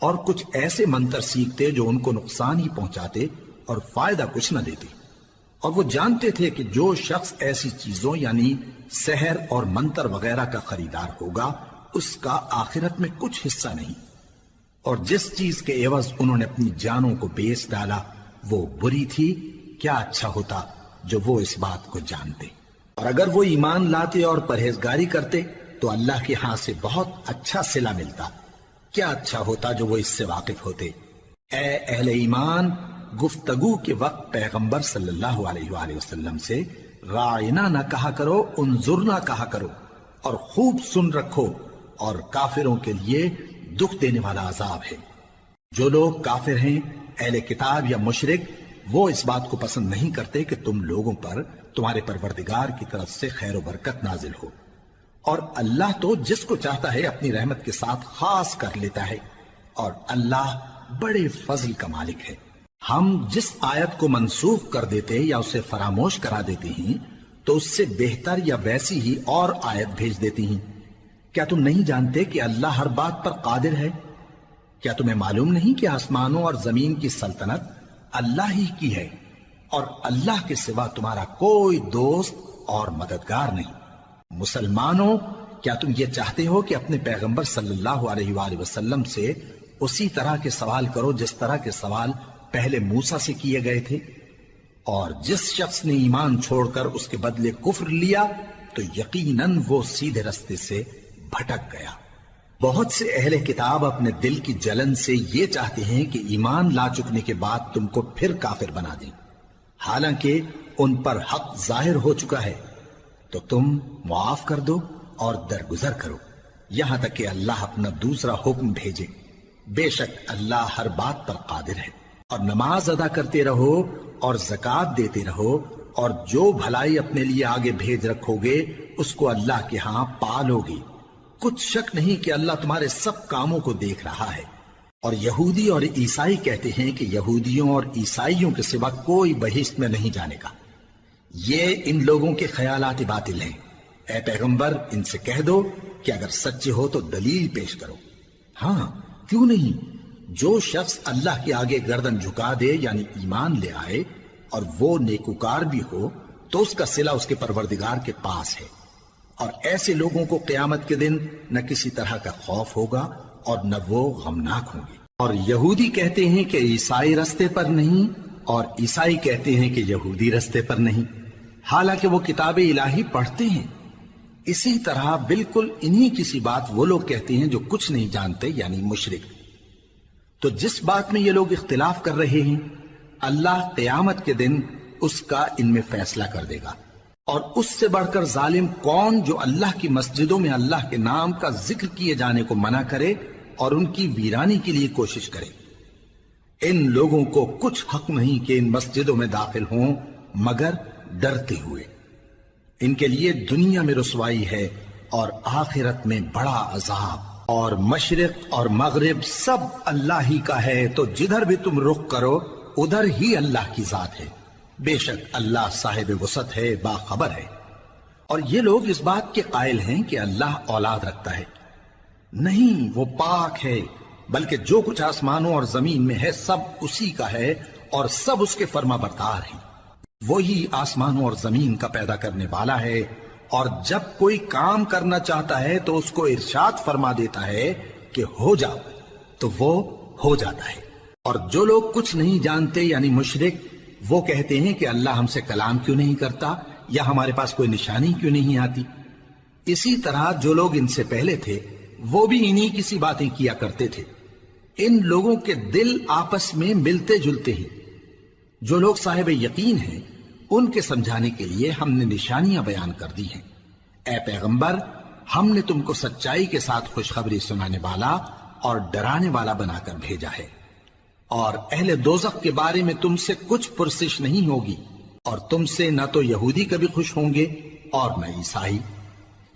اور کچھ ایسے منتر سیکھتے جو ان کو نقصان ہی پہنچاتے اور فائدہ کچھ نہ دیتے۔ اور وہ جانتے تھے کہ جو شخص ایسی چیزوں یعنی سحر اور منتر وغیرہ کا خریدار ہوگا اس کا آخرت میں کچھ حصہ نہیں، اور جس چیز کے عوض انہوں نے اپنی جانوں کو بیچ ڈالا وہ بری تھی، کیا اچھا ہوتا جو وہ اس بات کو جانتے۔ اور اگر وہ ایمان لاتے اور پرہیزگاری کرتے تو اللہ کے ہاں سے بہت اچھا صلہ ملتا، کیا اچھا ہوتا جو وہ اس سے واقف ہوتے۔ اے اہل ایمان، گفتگو کے وقت پیغمبر صلی اللہ علیہ وآلہ وسلم سے رائنا نہ کہا کرو، انظرنا کہا کرو، اور خوب سن رکھو، اور کافروں کے لیے دکھ دینے والا عذاب ہے۔ جو لوگ کافر ہیں، اہل کتاب یا مشرک، وہ اس بات کو پسند نہیں کرتے کہ تم لوگوں پر تمہارے پروردگار کی طرف سے خیر و برکت نازل ہو، اور اللہ تو جس کو چاہتا ہے اپنی رحمت کے ساتھ خاص کر لیتا ہے، اور اللہ بڑے فضل کا مالک ہے۔ ہم جس آیت کو منسوخ کر دیتے یا اسے فراموش کرا دیتے ہیں تو اس سے بہتر یا ویسی ہی اور آیت بھیج دیتی ہیں۔ کیا تم نہیں جانتے کہ اللہ ہر بات پر قادر ہے؟ کیا تمہیں معلوم نہیں کہ آسمانوں اور زمین کی سلطنت اللہ ہی کی ہے اور اللہ کے سوا تمہارا کوئی دوست اور مددگار نہیں؟ مسلمانوں، کیا تم یہ چاہتے ہو کہ اپنے پیغمبر صلی اللہ علیہ وآلہ وسلم سے اسی طرح کے سوال کرو جس طرح کے سوال پہلے موسیٰ سے کیے گئے تھے؟ اور جس شخص نے ایمان چھوڑ کر اس کے بدلے کفر لیا تو یقیناً وہ سیدھے رستے سے بھٹک گیا۔ بہت سے اہل کتاب اپنے دل کی جلن سے یہ چاہتے ہیں کہ ایمان لا چکنے کے بعد تم کو پھر کافر بنا دیں، حالانکہ ان پر حق ظاہر ہو چکا ہے۔ تو تم معاف کر دو اور درگزر کرو یہاں تک کہ اللہ اپنا دوسرا حکم بھیجے۔ بے شک اللہ ہر بات پر قادر ہے۔ اور نماز ادا کرتے رہو اور زکوٰۃ دیتے رہو، اور جو بھلائی اپنے لیے آگے بھیج رکھو گے اس کو اللہ کے ہاں پالو گے۔ کچھ شک نہیں کہ اللہ تمہارے سب کاموں کو دیکھ رہا ہے۔ اور یہودی اور عیسائی کہتے ہیں کہ یہودیوں اور عیسائیوں کے سوا کوئی بہشت میں نہیں جانے کا۔ یہ ان لوگوں کے خیالات باطل ہیں۔ اے پیغمبر، ان سے کہہ دو کہ اگر سچے ہو تو دلیل پیش کرو۔ ہاں، کیوں نہیں؟ جو شخص اللہ کے آگے گردن جھکا دے یعنی ایمان لے آئے اور وہ نیکوکار بھی ہو تو اس کا صلہ اس کے پروردگار کے پاس ہے۔ اور ایسے لوگوں کو قیامت کے دن نہ کسی طرح کا خوف ہوگا اور نہ وہ غمناک ہوں گے۔ اور یہودی کہتے ہیں کہ عیسائی رستے پر نہیں، اور عیسائی کہتے ہیں کہ یہودی رستے پر نہیں، حالانکہ وہ کتاب الہی پڑھتے ہیں۔ اسی طرح بالکل انہی کسی بات وہ لوگ کہتے ہیں جو کچھ نہیں جانتے یعنی مشرک۔ تو جس بات میں یہ لوگ اختلاف کر رہے ہیں اللہ قیامت کے دن اس کا ان میں فیصلہ کر دے گا۔ اور اس سے بڑھ کر ظالم کون جو اللہ کی مسجدوں میں اللہ کے نام کا ذکر کیے جانے کو منع کرے اور ان کی ویرانی کے لیے کوشش کرے۔ ان لوگوں کو کچھ حق نہیں کہ ان مسجدوں میں داخل ہوں مگر ڈرتے ہوئے۔ ان کے لیے دنیا میں رسوائی ہے اور آخرت میں بڑا عذاب۔ اور مشرق اور مغرب سب اللہ ہی کا ہے، تو جدھر بھی تم رخ کرو ادھر ہی اللہ کی ذات ہے۔ بے شک اللہ صاحب وسعت ہے، باخبر ہے۔ اور یہ لوگ اس بات کے قائل ہیں کہ اللہ اولاد رکھتا ہے۔ نہیں، وہ پاک ہے، بلکہ جو کچھ آسمانوں اور زمین میں ہے سب اسی کا ہے اور سب اس کے فرما بردار ہیں۔ وہی آسمانوں اور زمین کا پیدا کرنے والا ہے، اور جب کوئی کام کرنا چاہتا ہے تو اس کو ارشاد فرما دیتا ہے کہ ہو جا، تو وہ ہو جاتا ہے۔ اور جو لوگ کچھ نہیں جانتے یعنی مشرک، وہ کہتے ہیں کہ اللہ ہم سے کلام کیوں نہیں کرتا یا ہمارے پاس کوئی نشانی کیوں نہیں آتی۔ اسی طرح جو لوگ ان سے پہلے تھے وہ بھی انہی کسی باتیں کیا کرتے تھے۔ ان لوگوں کے دل آپس میں ملتے جلتے ہیں۔ جو لوگ صاحب یقین ہیں ان کے سمجھانے کے لیے ہم نے نشانیاں بیان کر دی ہیں۔ اے پیغمبر، ہم نے تم کو سچائی کے ساتھ خوشخبری سنانے والا اور ڈرانے والا بنا کر بھیجا ہے۔ اور اہل دوزخ کے بارے میں تم سے کچھ پرسش نہیں ہوگی، اور تم سے نہ تو یہودی کبھی خوش ہوں گے اور نہ عیسائی،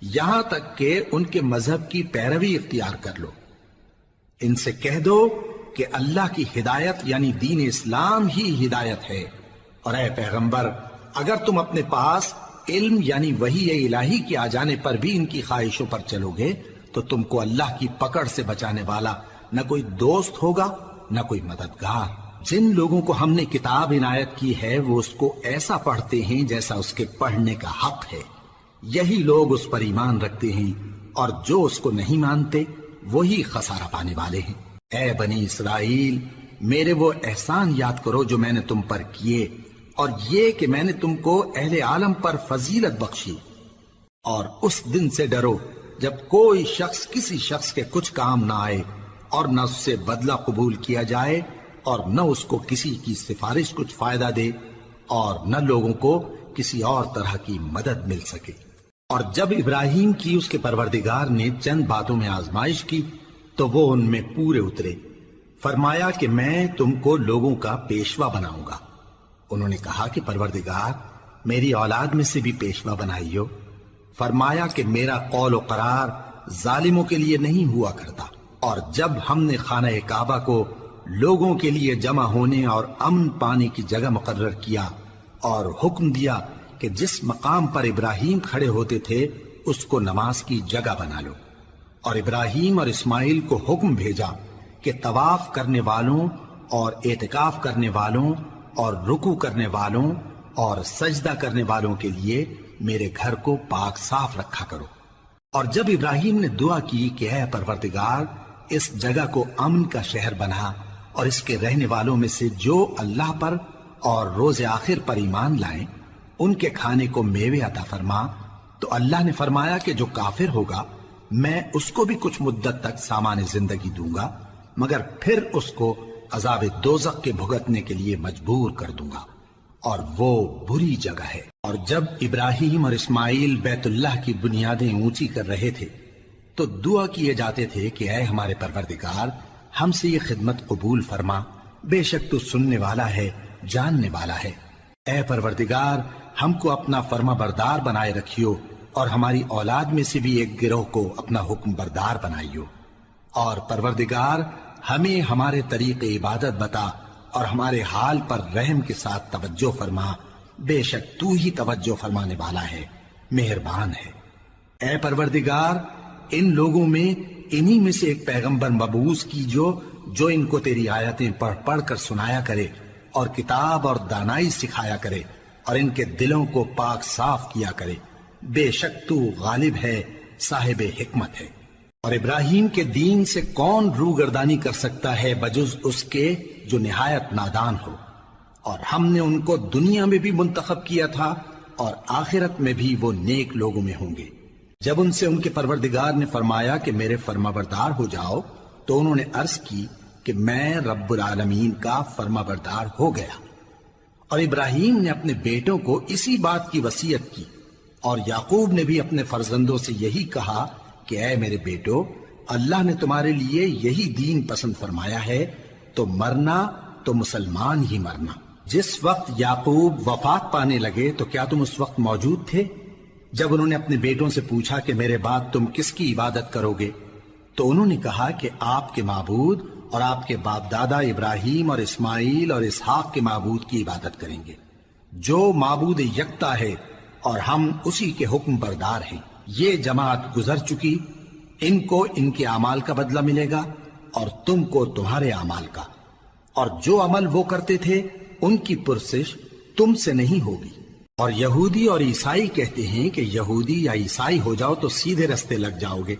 یہاں تک کہ ان کے مذہب کی پیروی اختیار کر لو۔ ان سے کہہ دو کہ اللہ کی ہدایت یعنی دین اسلام ہی ہدایت ہے۔ اور اے پیغمبر، اگر تم اپنے پاس علم یعنی وحی الہی کے آ جانے پر بھی ان کی خواہشوں پر چلو گے تو تم کو اللہ کی پکڑ سے بچانے والا نہ کوئی دوست ہوگا نہ کوئی مددگار۔ جن لوگوں کو ہم نے کتاب عنایت کی ہے وہ اس کو ایسا پڑھتے ہیں جیسا اس کے پڑھنے کا حق ہے، یہی لوگ اس پر ایمان رکھتے ہیں، اور جو اس کو نہیں مانتے وہی خسارہ پانے والے ہیں۔ اے بنی اسرائیل، میرے وہ احسان یاد کرو جو میں نے تم پر کیے، اور یہ کہ میں نے تم کو اہل عالم پر فضیلت بخشی۔ اور اس دن سے ڈرو جب کوئی شخص کسی شخص کے کچھ کام نہ آئے اور نہ اس سے بدلہ قبول کیا جائے اور نہ اس کو کسی کی سفارش کچھ فائدہ دے اور نہ لوگوں کو کسی اور طرح کی مدد مل سکے۔ اور جب ابراہیم کی اس کے پروردگار نے چند باتوں میں آزمائش کی تو وہ ان میں پورے اترے۔ فرمایا کہ میں تم کو لوگوں کا پیشوا بناؤں گا۔ انہوں نے کہا کہ پروردگار، میری اولاد میں سے بھی پیشوا بنائیو۔ فرمایا کہ میرا قول و قرار ظالموں کے لیے نہیں ہوا کرتا۔ اور جب ہم نے خانہ کعبہ کو لوگوں کے لیے جمع ہونے اور امن پانے کی جگہ مقرر کیا اور حکم دیا کہ جس مقام پر ابراہیم کھڑے ہوتے تھے اس کو نماز کی جگہ بنا لو، اور ابراہیم اور اسماعیل کو حکم بھیجا کہ طواف کرنے والوں اور اعتکاف کرنے والوں اور رکوع کرنے والوں اور سجدہ کرنے والوں کے لیے میرے گھر کو پاک صاف رکھا کرو۔ اور جب ابراہیم نے دعا کی کہ اے پروردگار اس جگہ کو امن کا شہر بنا اور اس کے رہنے والوں میں سے جو اللہ پر اور روز آخر پر ایمان لائیں ان کے کھانے کو میوے عطا فرما، تو اللہ نے فرمایا کہ جو کافر ہوگا میں اس کو بھی کچھ مدت تک سامان زندگی دوں گا، مگر پھر اس کو عذاب دوزخ کے بھگتنے کے لیے مجبور کر دوں گا، اور وہ بری جگہ ہے۔ اور جب ابراہیم اور اسماعیل بیت اللہ کی بنیادیں اونچی کر رہے تھے تو دعا کیے جاتے تھے کہ اے ہمارے پروردگار ہم سے یہ خدمت قبول فرما، بے شک تو سننے والا ہے، جاننے والا ہے۔ اے پروردگار ہم کو اپنا فرما بردار بنائے رکھیو، اور ہماری اولاد میں سے بھی ایک گروہ کو اپنا حکم بردار بنائیو، اور پروردگار ہمیں ہمارے طریق عبادت بتا اور ہمارے حال پر رحم کے ساتھ توجہ فرما، بے شک تو ہی توجہ فرمانے والا ہے، مہربان ہے۔ اے پروردگار ان لوگوں میں انہی میں سے ایک پیغمبر مبعوث کیجو جو ان کو تیری آیتیں پڑھ پڑھ کر سنایا کرے اور کتاب اور دانائی سکھایا کرے اور ان کے دلوں کو پاک صاف کیا کرے، بے شک تو غالب ہے، صاحب حکمت ہے۔ اور ابراہیم کے دین سے کون روگردانی کر سکتا ہے بجز اس کے جو نہایت نادان ہو، اور ہم نے ان کو دنیا میں بھی منتخب کیا تھا اور آخرت میں بھی وہ نیک لوگوں میں ہوں گے۔ جب ان سے ان کے پروردگار نے فرمایا کہ میرے فرما بردار ہو جاؤ تو انہوں نے عرض کی کہ میں رب العالمین کا فرما بردار ہو گیا۔ اور ابراہیم نے اپنے بیٹوں کو اسی بات کی وصیت کی، اور یعقوب نے بھی اپنے فرزندوں سے یہی کہا کہ اے میرے بیٹو، اللہ نے تمہارے لیے یہی دین پسند فرمایا ہے، تو مرنا تو مسلمان ہی مرنا۔ جس وقت یعقوب وفات پانے لگے تو کیا تم اس وقت موجود تھے جب انہوں نے اپنے بیٹوں سے پوچھا کہ میرے بعد تم کس کی عبادت کرو گے؟ تو انہوں نے کہا کہ آپ کے معبود اور آپ کے باپ دادا ابراہیم اور اسماعیل اور اسحاق کے معبود کی عبادت کریں گے، جو معبود یکتا ہے اور ہم اسی کے حکم بردار ہیں۔ یہ جماعت گزر چکی، ان کو ان کے اعمال کا بدلہ ملے گا اور تم کو تمہارے اعمال کا، اور جو عمل وہ کرتے تھے ان کی پرسش تم سے نہیں ہوگی۔ اور یہودی اور عیسائی کہتے ہیں کہ یہودی یا عیسائی ہو جاؤ تو سیدھے رستے لگ جاؤ گے۔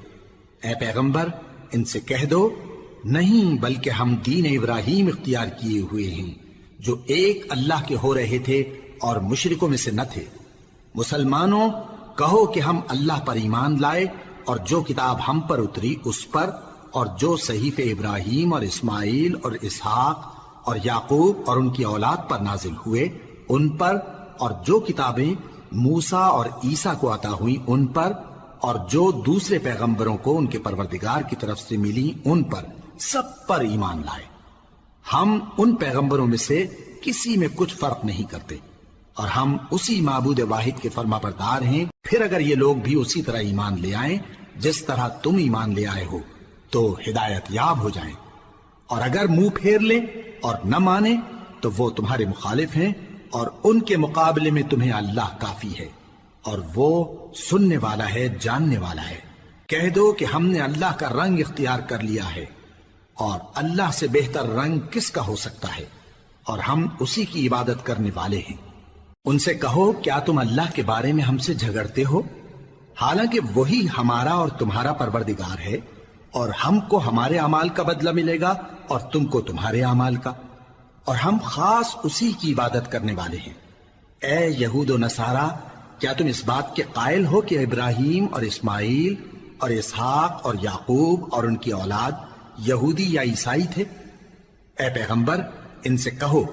اے پیغمبر ان سے کہہ دو نہیں، بلکہ ہم دین ابراہیم اختیار کیے ہوئے ہیں جو ایک اللہ کے ہو رہے تھے اور مشرکوں میں سے نہ تھے۔ مسلمانوں کہو کہ ہم اللہ پر ایمان لائے اور جو کتاب ہم پر اتری اس پر، اور جو صحیفے ابراہیم اور اسماعیل اور اسحاق اور یعقوب اور ان کی اولاد پر نازل ہوئے ان پر، اور جو کتابیں موسیٰ اور عیسیٰ کو عطا ہوئیں ان پر، اور جو دوسرے پیغمبروں کو ان کے پروردگار کی طرف سے ملی ان پر، سب پر ایمان لائے۔ ہم ان پیغمبروں میں سے کسی میں کچھ فرق نہیں کرتے، اور ہم اسی معبود واحد کے فرما بردار ہیں۔ پھر اگر یہ لوگ بھی اسی طرح ایمان لے آئیں جس طرح تم ایمان لے آئے ہو تو ہدایت یاب ہو جائیں، اور اگر منہ پھیر لیں اور نہ مانے تو وہ تمہارے مخالف ہیں، اور ان کے مقابلے میں تمہیں اللہ کافی ہے، اور وہ سننے والا ہے، جاننے والا ہے۔ کہہ دو کہ ہم نے اللہ کا رنگ اختیار کر لیا ہے، اور اللہ سے بہتر رنگ کس کا ہو سکتا ہے، اور ہم اسی کی عبادت کرنے والے ہیں۔ ان سے کہو کیا تم اللہ کے بارے میں ہم سے جھگڑتے ہو، حالانکہ وہی ہمارا اور تمہارا پروردگار ہے، اور ہم کو ہمارے اعمال کا بدلہ ملے گا اور تم کو تمہارے اعمال کا، اور ہم خاص اسی کی عبادت کرنے والے ہیں۔ اے یہود و نصارا، کیا تم اس بات کے قائل ہو کہ ابراہیم اور اسماعیل اور اسحاق اور یعقوب اور ان کی اولاد یہودی یا عیسائی تھے؟ اے پیغمبر ان سے کہو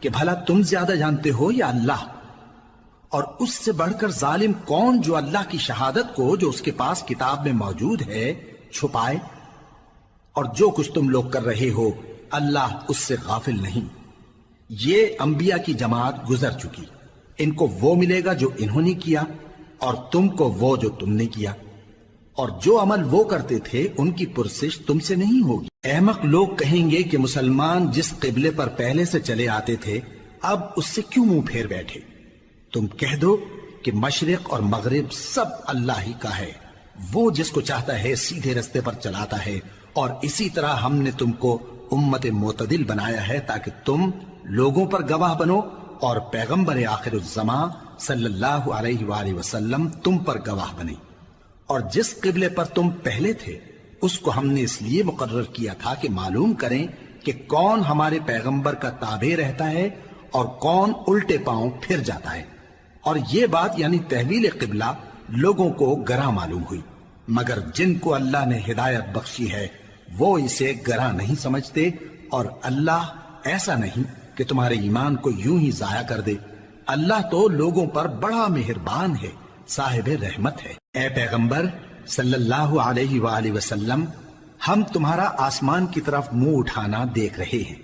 کہ بھلا تم زیادہ جانتے ہو یا اللہ؟ اور اس سے بڑھ کر ظالم کون جو اللہ کی شہادت کو جو اس کے پاس کتاب میں موجود ہے چھپائے؟ اور جو کچھ تم لوگ کر رہے ہو اللہ اس سے غافل نہیں۔ یہ انبیاء کی جماعت گزر چکی، ان کو وہ ملے گا جو انہوں نے کیا، اور تم کو وہ جو تم نے کیا۔ اور جو عمل وہ کرتے تھے ان کی پرسش تم سے نہیں ہوگی۔ احمق لوگ کہیں گے کہ مسلمان جس قبلے پر پہلے سے چلے آتے تھے اب اس سے کیوں منہ پھیر بیٹھے؟ تم کہہ دو کہ مشرق اور مغرب سب اللہ ہی کا ہے، وہ جس کو چاہتا ہے سیدھے رستے پر چلاتا ہے، اور اسی طرح ہم نے تم کو امت معتدل بنایا ہے تاکہ تم لوگوں پر گواہ بنو اور پیغمبر آخر الزماں صلی اللہ علیہ وآلہ وسلم تم پر گواہ بنے۔ اور جس قبلے پر تم پہلے تھے اس کو ہم نے اس لیے مقرر کیا تھا کہ معلوم کریں کہ کون ہمارے پیغمبر کا تابع رہتا ہے اور کون الٹے پاؤں پھر جاتا ہے۔ اور یہ بات یعنی تحویل قبلہ لوگوں کو گراں معلوم ہوئی، مگر جن کو اللہ نے ہدایت بخشی ہے وہ اسے گراں نہیں سمجھتے، اور اللہ ایسا نہیں کہ تمہارے ایمان کو یوں ہی ضائع کر دے۔ اللہ تو لوگوں پر بڑا مہربان ہے، صاحب رحمت ہے۔ اے پیغمبر صلی اللہ علیہ وآلہ وسلم، ہم تمہارا آسمان کی طرف منہ اٹھانا دیکھ رہے ہیں،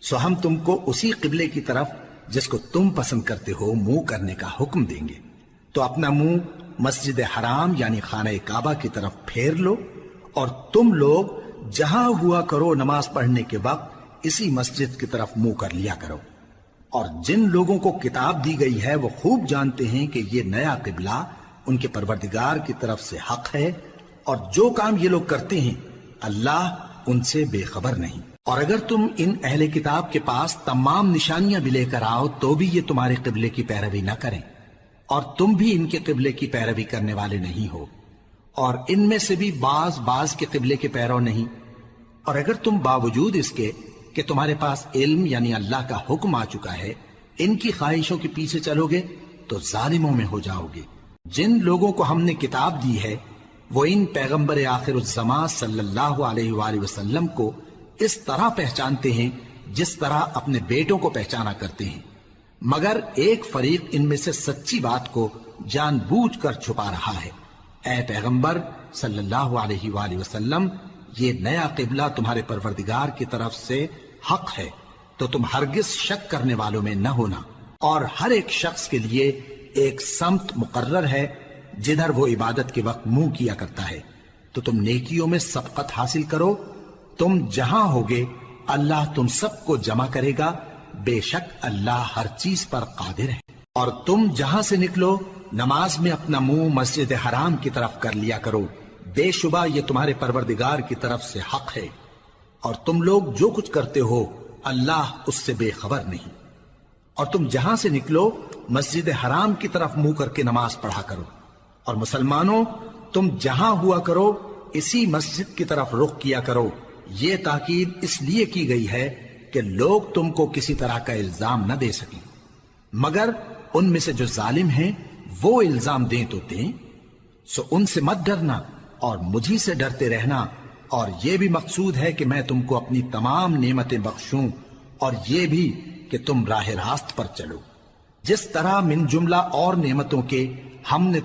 سو ہم تم کو اسی قبلے کی طرف جس کو تم پسند کرتے ہو منہ کرنے کا حکم دیں گے۔ تو اپنا منہ مسجد حرام یعنی خانہ کعبہ کی طرف پھیر لو، اور تم لوگ جہاں ہوا کرو نماز پڑھنے کے وقت اسی مسجد کی طرف منہ کر لیا کرو۔ اور جن لوگوں کو کتاب دی گئی ہے وہ خوب جانتے ہیں کہ یہ نیا قبلہ ان کے پروردگار کی طرف سے حق ہے، اور جو کام یہ لوگ کرتے ہیں اللہ ان سے بے خبر نہیں۔ اور اگر تم ان اہل کتاب کے پاس تمام نشانیاں بھی لے کر آؤ تو بھی یہ تمہارے قبلے کی پیروی نہ کریں، اور تم بھی ان کے قبلے کی پیروی کرنے والے نہیں ہو، اور ان میں سے بھی بعض کے قبلے کے پیرو نہیں۔ اور اگر تم باوجود اس کے کہ تمہارے پاس علم یعنی اللہ کا حکم آ چکا ہے ان کی خواہشوں کے پیچھے چلو گے تو ظالموں میں ہو جاؤ گے۔ جن لوگوں کو ہم نے کتاب دی ہے وہ ان پیغمبر آخر الزماں صلی اللہ علیہ وآلہ وسلم کو اس طرح پہچانتے ہیں جس طرح اپنے بیٹوں کو پہچانا کرتے ہیں، مگر ایک فریق ان میں سے سچی بات کو جان بوجھ کر چھپا رہا ہے۔ اے پیغمبر صلی اللہ علیہ وآلہ وسلم، یہ نیا قبلہ تمہارے پروردگار کی طرف سے حق ہے، تو تم ہرگز شک کرنے والوں میں نہ ہونا، اور ہر ایک شخص کے لیے ایک سمت مقرر ہے جدھر وہ عبادت کے وقت منہ کیا کرتا ہے، تو تم نیکیوں میں سبقت حاصل کرو۔ تم جہاں ہوگے اللہ تم سب کو جمع کرے گا، بے شک اللہ ہر چیز پر قادر ہے۔ اور تم جہاں سے نکلو نماز میں اپنا منہ مسجد حرام کی طرف کر لیا کرو، بے شبہ یہ تمہارے پروردگار کی طرف سے حق ہے، اور تم لوگ جو کچھ کرتے ہو اللہ اس سے بے خبر نہیں۔ اور تم جہاں سے نکلو مسجد حرام کی طرف منہ کر کے نماز پڑھا کرو، اور مسلمانوں تم جہاں ہوا کرو اسی مسجد کی طرف رخ کیا کرو۔ یہ تاکید اس لیے کی گئی ہے کہ لوگ تم کو کسی طرح کا الزام نہ دے سکیں، مگر ان میں سے جو ظالم ہیں وہ الزام دیں تو دیں، سو ان سے مت ڈرنا اور مجھی سے ڈرتے رہنا، اور یہ بھی مقصود ہے کہ میں تم کو اپنی تمام نعمتیں بخشوں، اور یہ بھی کہ تم راہ راست پر چلو۔ جس طرح من جملہ اور نعمتوں کے ہم نے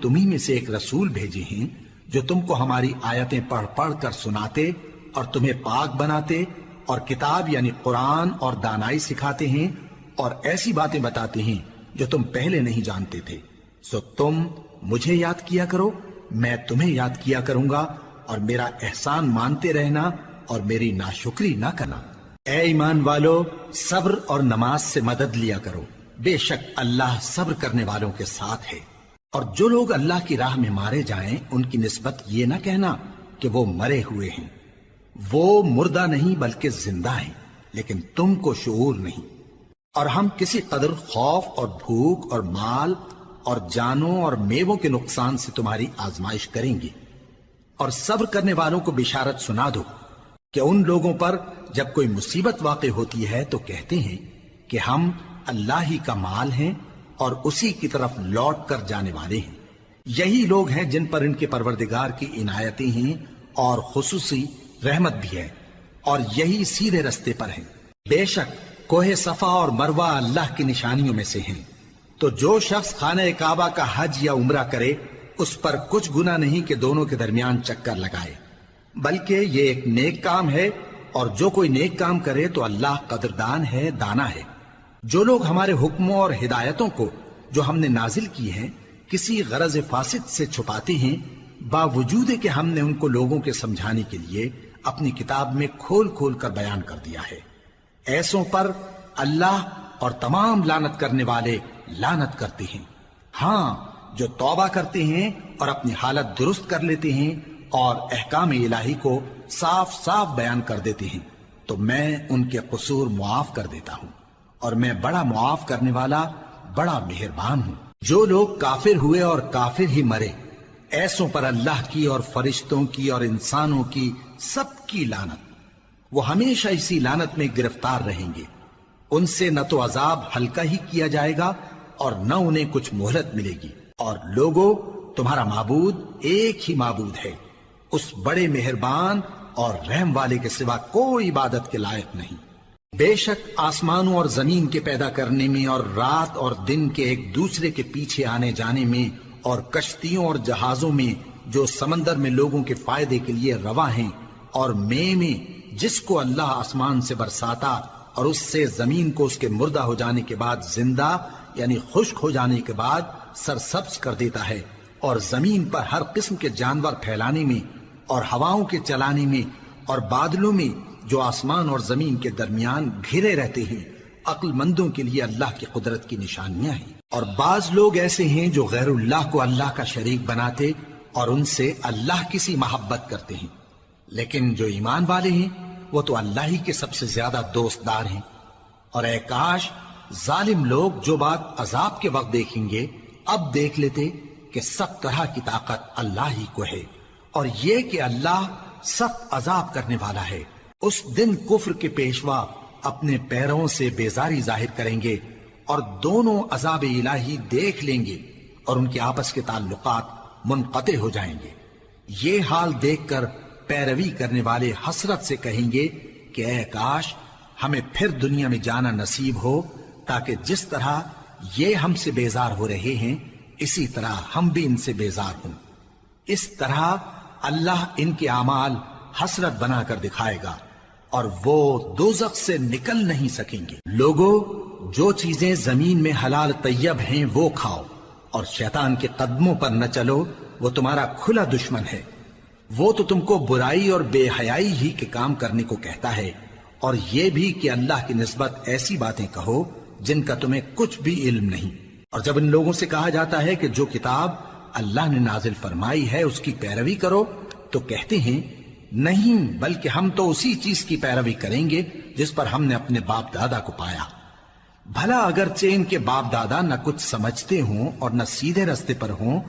تمہیں میں سے ایک رسول بھیجے ہیں جو تم کو ہماری آیتیں پڑھ پڑھ کر سناتے اور تمہیں پاک بناتے، اور کتاب یعنی قرآن اور دانائی سکھاتے ہیں، اور ایسی باتیں بتاتے ہیں جو تم پہلے نہیں جانتے تھے، سو تم مجھے یاد کیا کرو، میں تمہیں یاد کیا کروں گا، اور میرا احسان مانتے رہنا اور میری ناشکری نہ کرنا۔ اے ایمان والو، صبر اور نماز سے مدد لیا کرو، بے شک اللہ صبر کرنے والوں کے ساتھ ہے۔ اور جو لوگ اللہ کی راہ میں مارے جائیں ان کی نسبت یہ نہ کہنا کہ وہ مرے ہوئے ہیں، وہ مردہ نہیں بلکہ زندہ ہیں، لیکن تم کو شعور نہیں۔ اور ہم کسی قدر خوف اور بھوک اور مال اور جانوں اور میووں کے نقصان سے تمہاری آزمائش کریں گے، اور صبر کرنے والوں کو بشارت سنا دو کہ ان لوگوں پر جب کوئی مصیبت واقع ہوتی ہے تو کہتے ہیں کہ ہم اللہ ہی کا مال ہیں اور اسی کی طرف لوٹ کر جانے والے ہیں۔ یہی لوگ ہیں جن پر ان کے پروردگار کی عنایتیں ہیں اور خصوصی رحمت بھی ہے، اور یہی سیدھے رستے پر ہیں۔ بے شک کوہ صفا اور مروہ اللہ کی نشانیوں میں سے ہیں، تو جو شخص خانہ کعبہ کا حج یا عمرہ کرے اس پر کچھ گناہ نہیں کہ دونوں کے درمیان چکر لگائے، بلکہ یہ ایک نیک کام ہے، اور جو کوئی نیک کام کرے تو اللہ قدردان ہے، دانا ہے۔ جو لوگ ہمارے حکموں اور ہدایتوں کو جو ہم نے نازل کی ہیں کسی غرض فاسد سے چھپاتے ہیں باوجود کہ ہم نے ان کو لوگوں کے سمجھانے کے لیے اپنی کتاب میں کھول کھول کر بیان کر دیا ہے۔ ایسوں پر اللہ اور تمام لعنت کرنے والے لعنت کرتے ہیں۔ ہاں، جو توبہ کرتے ہیں اور اپنی حالت درست کر لیتے ہیں اور احکام الہی کو صاف صاف بیان کر دیتے ہیں تو میں ان کے قصور معاف کر دیتا ہوں، اور میں بڑا معاف کرنے والا بڑا مہربان ہوں۔ جو لوگ کافر ہوئے اور کافر ہی مرے، ایسوں پر اللہ کی اور فرشتوں کی اور انسانوں کی سب کی لعنت، وہ ہمیشہ اسی لعنت میں گرفتار رہیں گے۔ ان سے نہ تو عذاب ہلکا ہی کیا جائے گا اور نہ انہیں کچھ مہلت ملے گی۔ اور لوگوں، تمہارا معبود ایک ہی معبود ہے، اس بڑے مہربان اور رحم والے کے سوا کوئی عبادت کے لائق نہیں۔ بے شک آسمانوں اور زمین کے پیدا کرنے میں اور رات اور دن کے ایک دوسرے کے پیچھے آنے جانے میں اور کشتیوں اور جہازوں میں جو سمندر میں لوگوں کے فائدے کے لیے رواں ہیں، اور میں جس کو اللہ آسمان سے برساتا اور اس سے زمین کو اس کے مردہ ہو جانے کے بعد زندہ یعنی خشک ہو جانے کے بعد سرسبز کر دیتا ہے، اور زمین پر ہر قسم کے جانور پھیلانے میں اور ہواؤں کے چلانے میں اور بادلوں میں جو آسمان اور زمین کے درمیان گھرے رہتے ہیں، عقل مندوں کے لیے اللہ کی قدرت کی نشانیاں ہیں۔ اور بعض لوگ ایسے ہیں جو غیر اللہ کو اللہ کا شریک بناتے اور ان سے اللہ کی سی محبت کرتے ہیں، لیکن جو ایمان والے ہیں وہ تو اللہ ہی کے سب سے زیادہ دوست دار ہیں۔ اور اے کاش ظالم لوگ جو بات عذاب کے وقت دیکھیں گے اب دیکھ لیتے کہ سب طرح کی طاقت اللہ ہی کو ہے، اور یہ کہ اللہ سخت عذاب کرنے والا ہے۔ اس دن کفر کے پیشوا اپنے پیروں سے بیزاری ظاہر کریں گے اور دونوں عذاب الہی دیکھ لیں گے اور ان کے آپس کے تعلقات منقطع ہو جائیں گے۔ یہ حال دیکھ کر پیروی کرنے والے حسرت سے کہیں گے کہ اے کاش ہمیں پھر دنیا میں جانا نصیب ہو، تاکہ جس طرح یہ ہم سے بیزار ہو رہے ہیں اسی طرح ہم بھی ان سے بیزار ہوں۔ اس طرح اللہ ان کے اعمال حسرت بنا کر دکھائے گا اور وہ دوزخ سے نکل نہیں سکیں گے۔ لوگوں، جو چیزیں زمین میں حلال طیب ہیں وہ کھاؤ، اور شیطان کے قدموں پر نہ چلو، وہ تمہارا کھلا دشمن ہے۔ وہ تو تم کو برائی اور بے حیائی ہی کے کام کرنے کو کہتا ہے، اور یہ بھی کہ اللہ کی نسبت ایسی باتیں کہو جن کا تمہیں کچھ بھی علم نہیں۔ اور جب ان لوگوں سے کہا جاتا ہے کہ جو کتاب اللہ نے نازل فرمائی ہے اس کی پیروی کرو، تو کہتے ہیں نہیں، بلکہ ہم تو اسی چیز کی پیروی کریں گے جس پر ہم نے اپنے باپ دادا کو پایا۔ بھلا اگرچہ ان کے باپ دادا نہ کچھ سمجھتے ہوں اور نہ سیدھے رستے پر ہوں،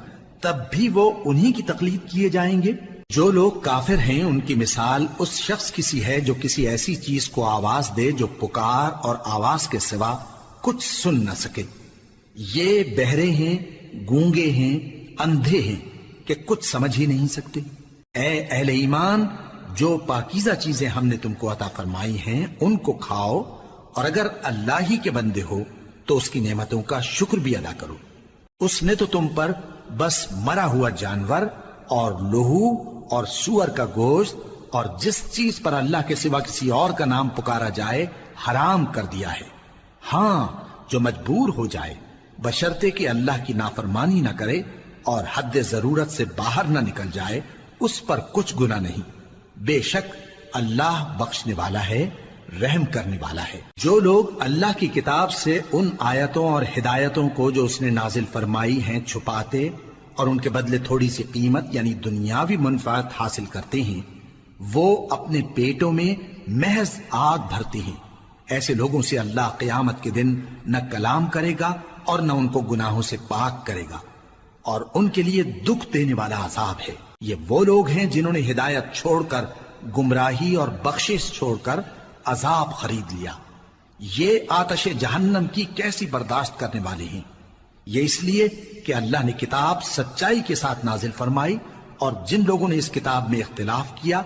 تب بھی وہ انہی کی تقلید کیے جائیں گے۔ جو لوگ کافر ہیں ان کی مثال اس شخص کی سی ہے جو کسی ایسی چیز کو آواز دے جو پکار اور آواز کے سوا کچھ سن نہ سکے۔ یہ بہرے ہیں، گونگے ہیں، اندھے ہیں کہ کچھ سمجھ ہی نہیں سکتے۔ اے اہل ایمان، جو پاکیزہ چیزیں ہم نے تم کو عطا فرمائی ہیں ان کو کھاؤ، اور اگر اللہ ہی کے بندے ہو تو اس کی نعمتوں کا شکر بھی ادا کرو۔ اس نے تو تم پر بس مرا ہوا جانور اور لہو اور سور کا گوشت اور جس چیز پر اللہ کے سوا کسی اور کا نام پکارا جائے حرام کر دیا ہے۔ ہاں، جو مجبور ہو جائے بشرطے کہ اللہ کی نافرمانی نہ کرے اور حد ضرورت سے باہر نہ نکل جائے، اس پر کچھ گناہ نہیں۔ بے شک اللہ بخشنے والا ہے، رحم کرنے والا ہے۔ جو لوگ اللہ کی کتاب سے ان آیتوں اور ہدایتوں کو جو اس نے نازل فرمائی ہیں چھپاتے اور ان کے بدلے تھوڑی سی قیمت یعنی دنیاوی منفعت حاصل کرتے ہیں، وہ اپنے پیٹوں میں محض آگ بھرتے ہیں۔ ایسے لوگوں سے اللہ قیامت کے دن نہ کلام کرے گا اور نہ ان کو گناہوں سے پاک کرے گا، اور ان کے لیے دکھ دینے والا عذاب ہے۔ یہ وہ لوگ ہیں جنہوں نے ہدایت چھوڑ کر گمراہی اور بخشش چھوڑ کر عذاب خرید لیا۔ یہ آتش جہنم کی کیسی برداشت کرنے والے ہیں۔ یہ اس لیے کہ اللہ نے کتاب سچائی کے ساتھ نازل فرمائی، اور جن لوگوں نے اس کتاب میں اختلاف کیا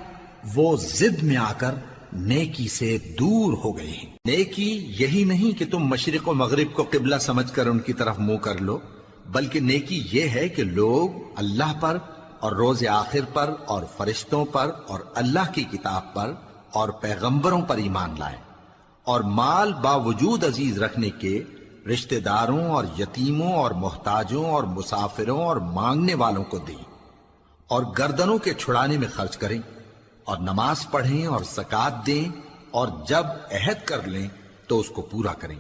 وہ ضد میں آ کر نیکی سے دور ہو گئے ہیں۔ نیکی یہی نہیں کہ تم مشرق و مغرب کو قبلہ سمجھ کر ان کی طرف منہ کر لو، بلکہ نیکی یہ ہے کہ لوگ اللہ پر اور روز آخر پر اور فرشتوں پر اور اللہ کی کتاب پر اور پیغمبروں پر ایمان لائیں، اور مال باوجود عزیز رکھنے کے رشتہ داروں اور یتیموں اور محتاجوں اور مسافروں اور مانگنے والوں کو دیں، اور گردنوں کے چھڑانے میں خرچ کریں، اور نماز پڑھیں اور زکات دیں، اور جب عہد کر لیں تو اس کو پورا کریں،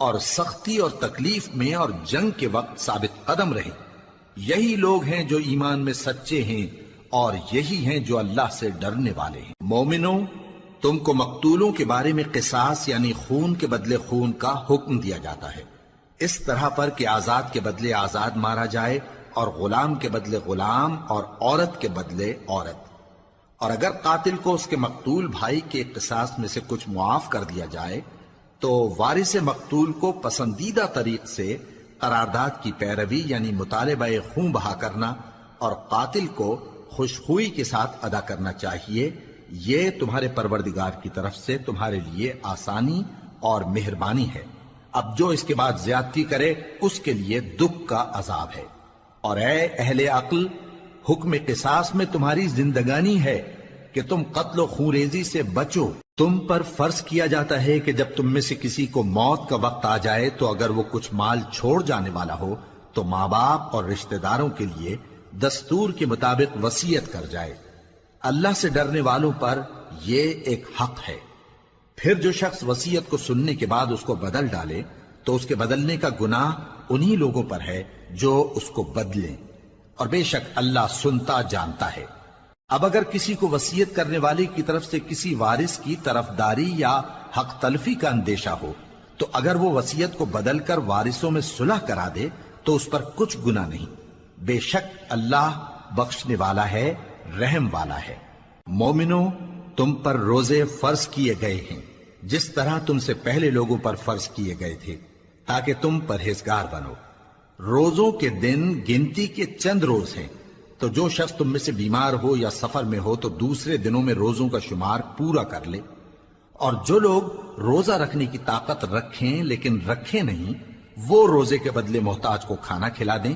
اور سختی اور تکلیف میں اور جنگ کے وقت ثابت قدم رہیں۔ یہی لوگ ہیں جو ایمان میں سچے ہیں، اور یہی ہیں جو اللہ سے ڈرنے والے ہیں۔ مومنوں، تم کو مقتولوں کے بارے میں قصاص یعنی خون کے بدلے خون کا حکم دیا جاتا ہے، اس طرح پر کہ آزاد کے بدلے آزاد مارا جائے، اور غلام کے بدلے غلام، اور عورت کے بدلے عورت۔ اور اگر قاتل کو اس کے مقتول بھائی کے قصاص میں سے کچھ معاف کر دیا جائے تو وارث مقتول کو پسندیدہ طریق سے قرارداد کی پیروی یعنی مطالبہ خون بہا کرنا اور قاتل کو خوشخوئی کے ساتھ ادا کرنا چاہیے۔ یہ تمہارے پروردگار کی طرف سے تمہارے لیے آسانی اور مہربانی ہے۔ اب جو اس کے بعد زیادتی کرے اس کے لیے دکھ کا عذاب ہے۔ اور اے اہل عقل، حکم قصاص میں تمہاری زندگانی ہے کہ تم قتل و خونریزی سے بچو۔ تم پر فرض کیا جاتا ہے کہ جب تم میں سے کسی کو موت کا وقت آ جائے تو اگر وہ کچھ مال چھوڑ جانے والا ہو تو ماں باپ اور رشتہ داروں کے لیے دستور کے مطابق وصیت کر جائے۔ اللہ سے ڈرنے والوں پر یہ ایک حق ہے۔ پھر جو شخص وصیت کو سننے کے بعد اس کو بدل ڈالے تو اس کے بدلنے کا گناہ انہی لوگوں پر ہے جو اس کو بدلیں، اور بے شک اللہ سنتا جانتا ہے۔ اب اگر کسی کو وصیت کرنے والے کی طرف سے کسی وارث کی طرفداری یا حق تلفی کا اندیشہ ہو تو اگر وہ وصیت کو بدل کر وارثوں میں صلح کرا دے تو اس پر کچھ گناہ نہیں، بے شک اللہ بخشنے والا ہے، رحم والا ہے۔ مومنوں، تم پر روزے فرض کیے گئے ہیں جس طرح تم سے پہلے لوگوں پر فرض کیے گئے تھے تاکہ تم پرہیزگار بنو۔ روزوں کے دن گنتی کے چند روز ہیں، تو جو شخص تم میں سے بیمار ہو یا سفر میں ہو تو دوسرے دنوں میں روزوں کا شمار پورا کر لے۔ اور جو لوگ روزہ رکھنے کی طاقت رکھیں لیکن رکھیں نہیں، وہ روزے کے بدلے محتاج کو کھانا کھلا دیں۔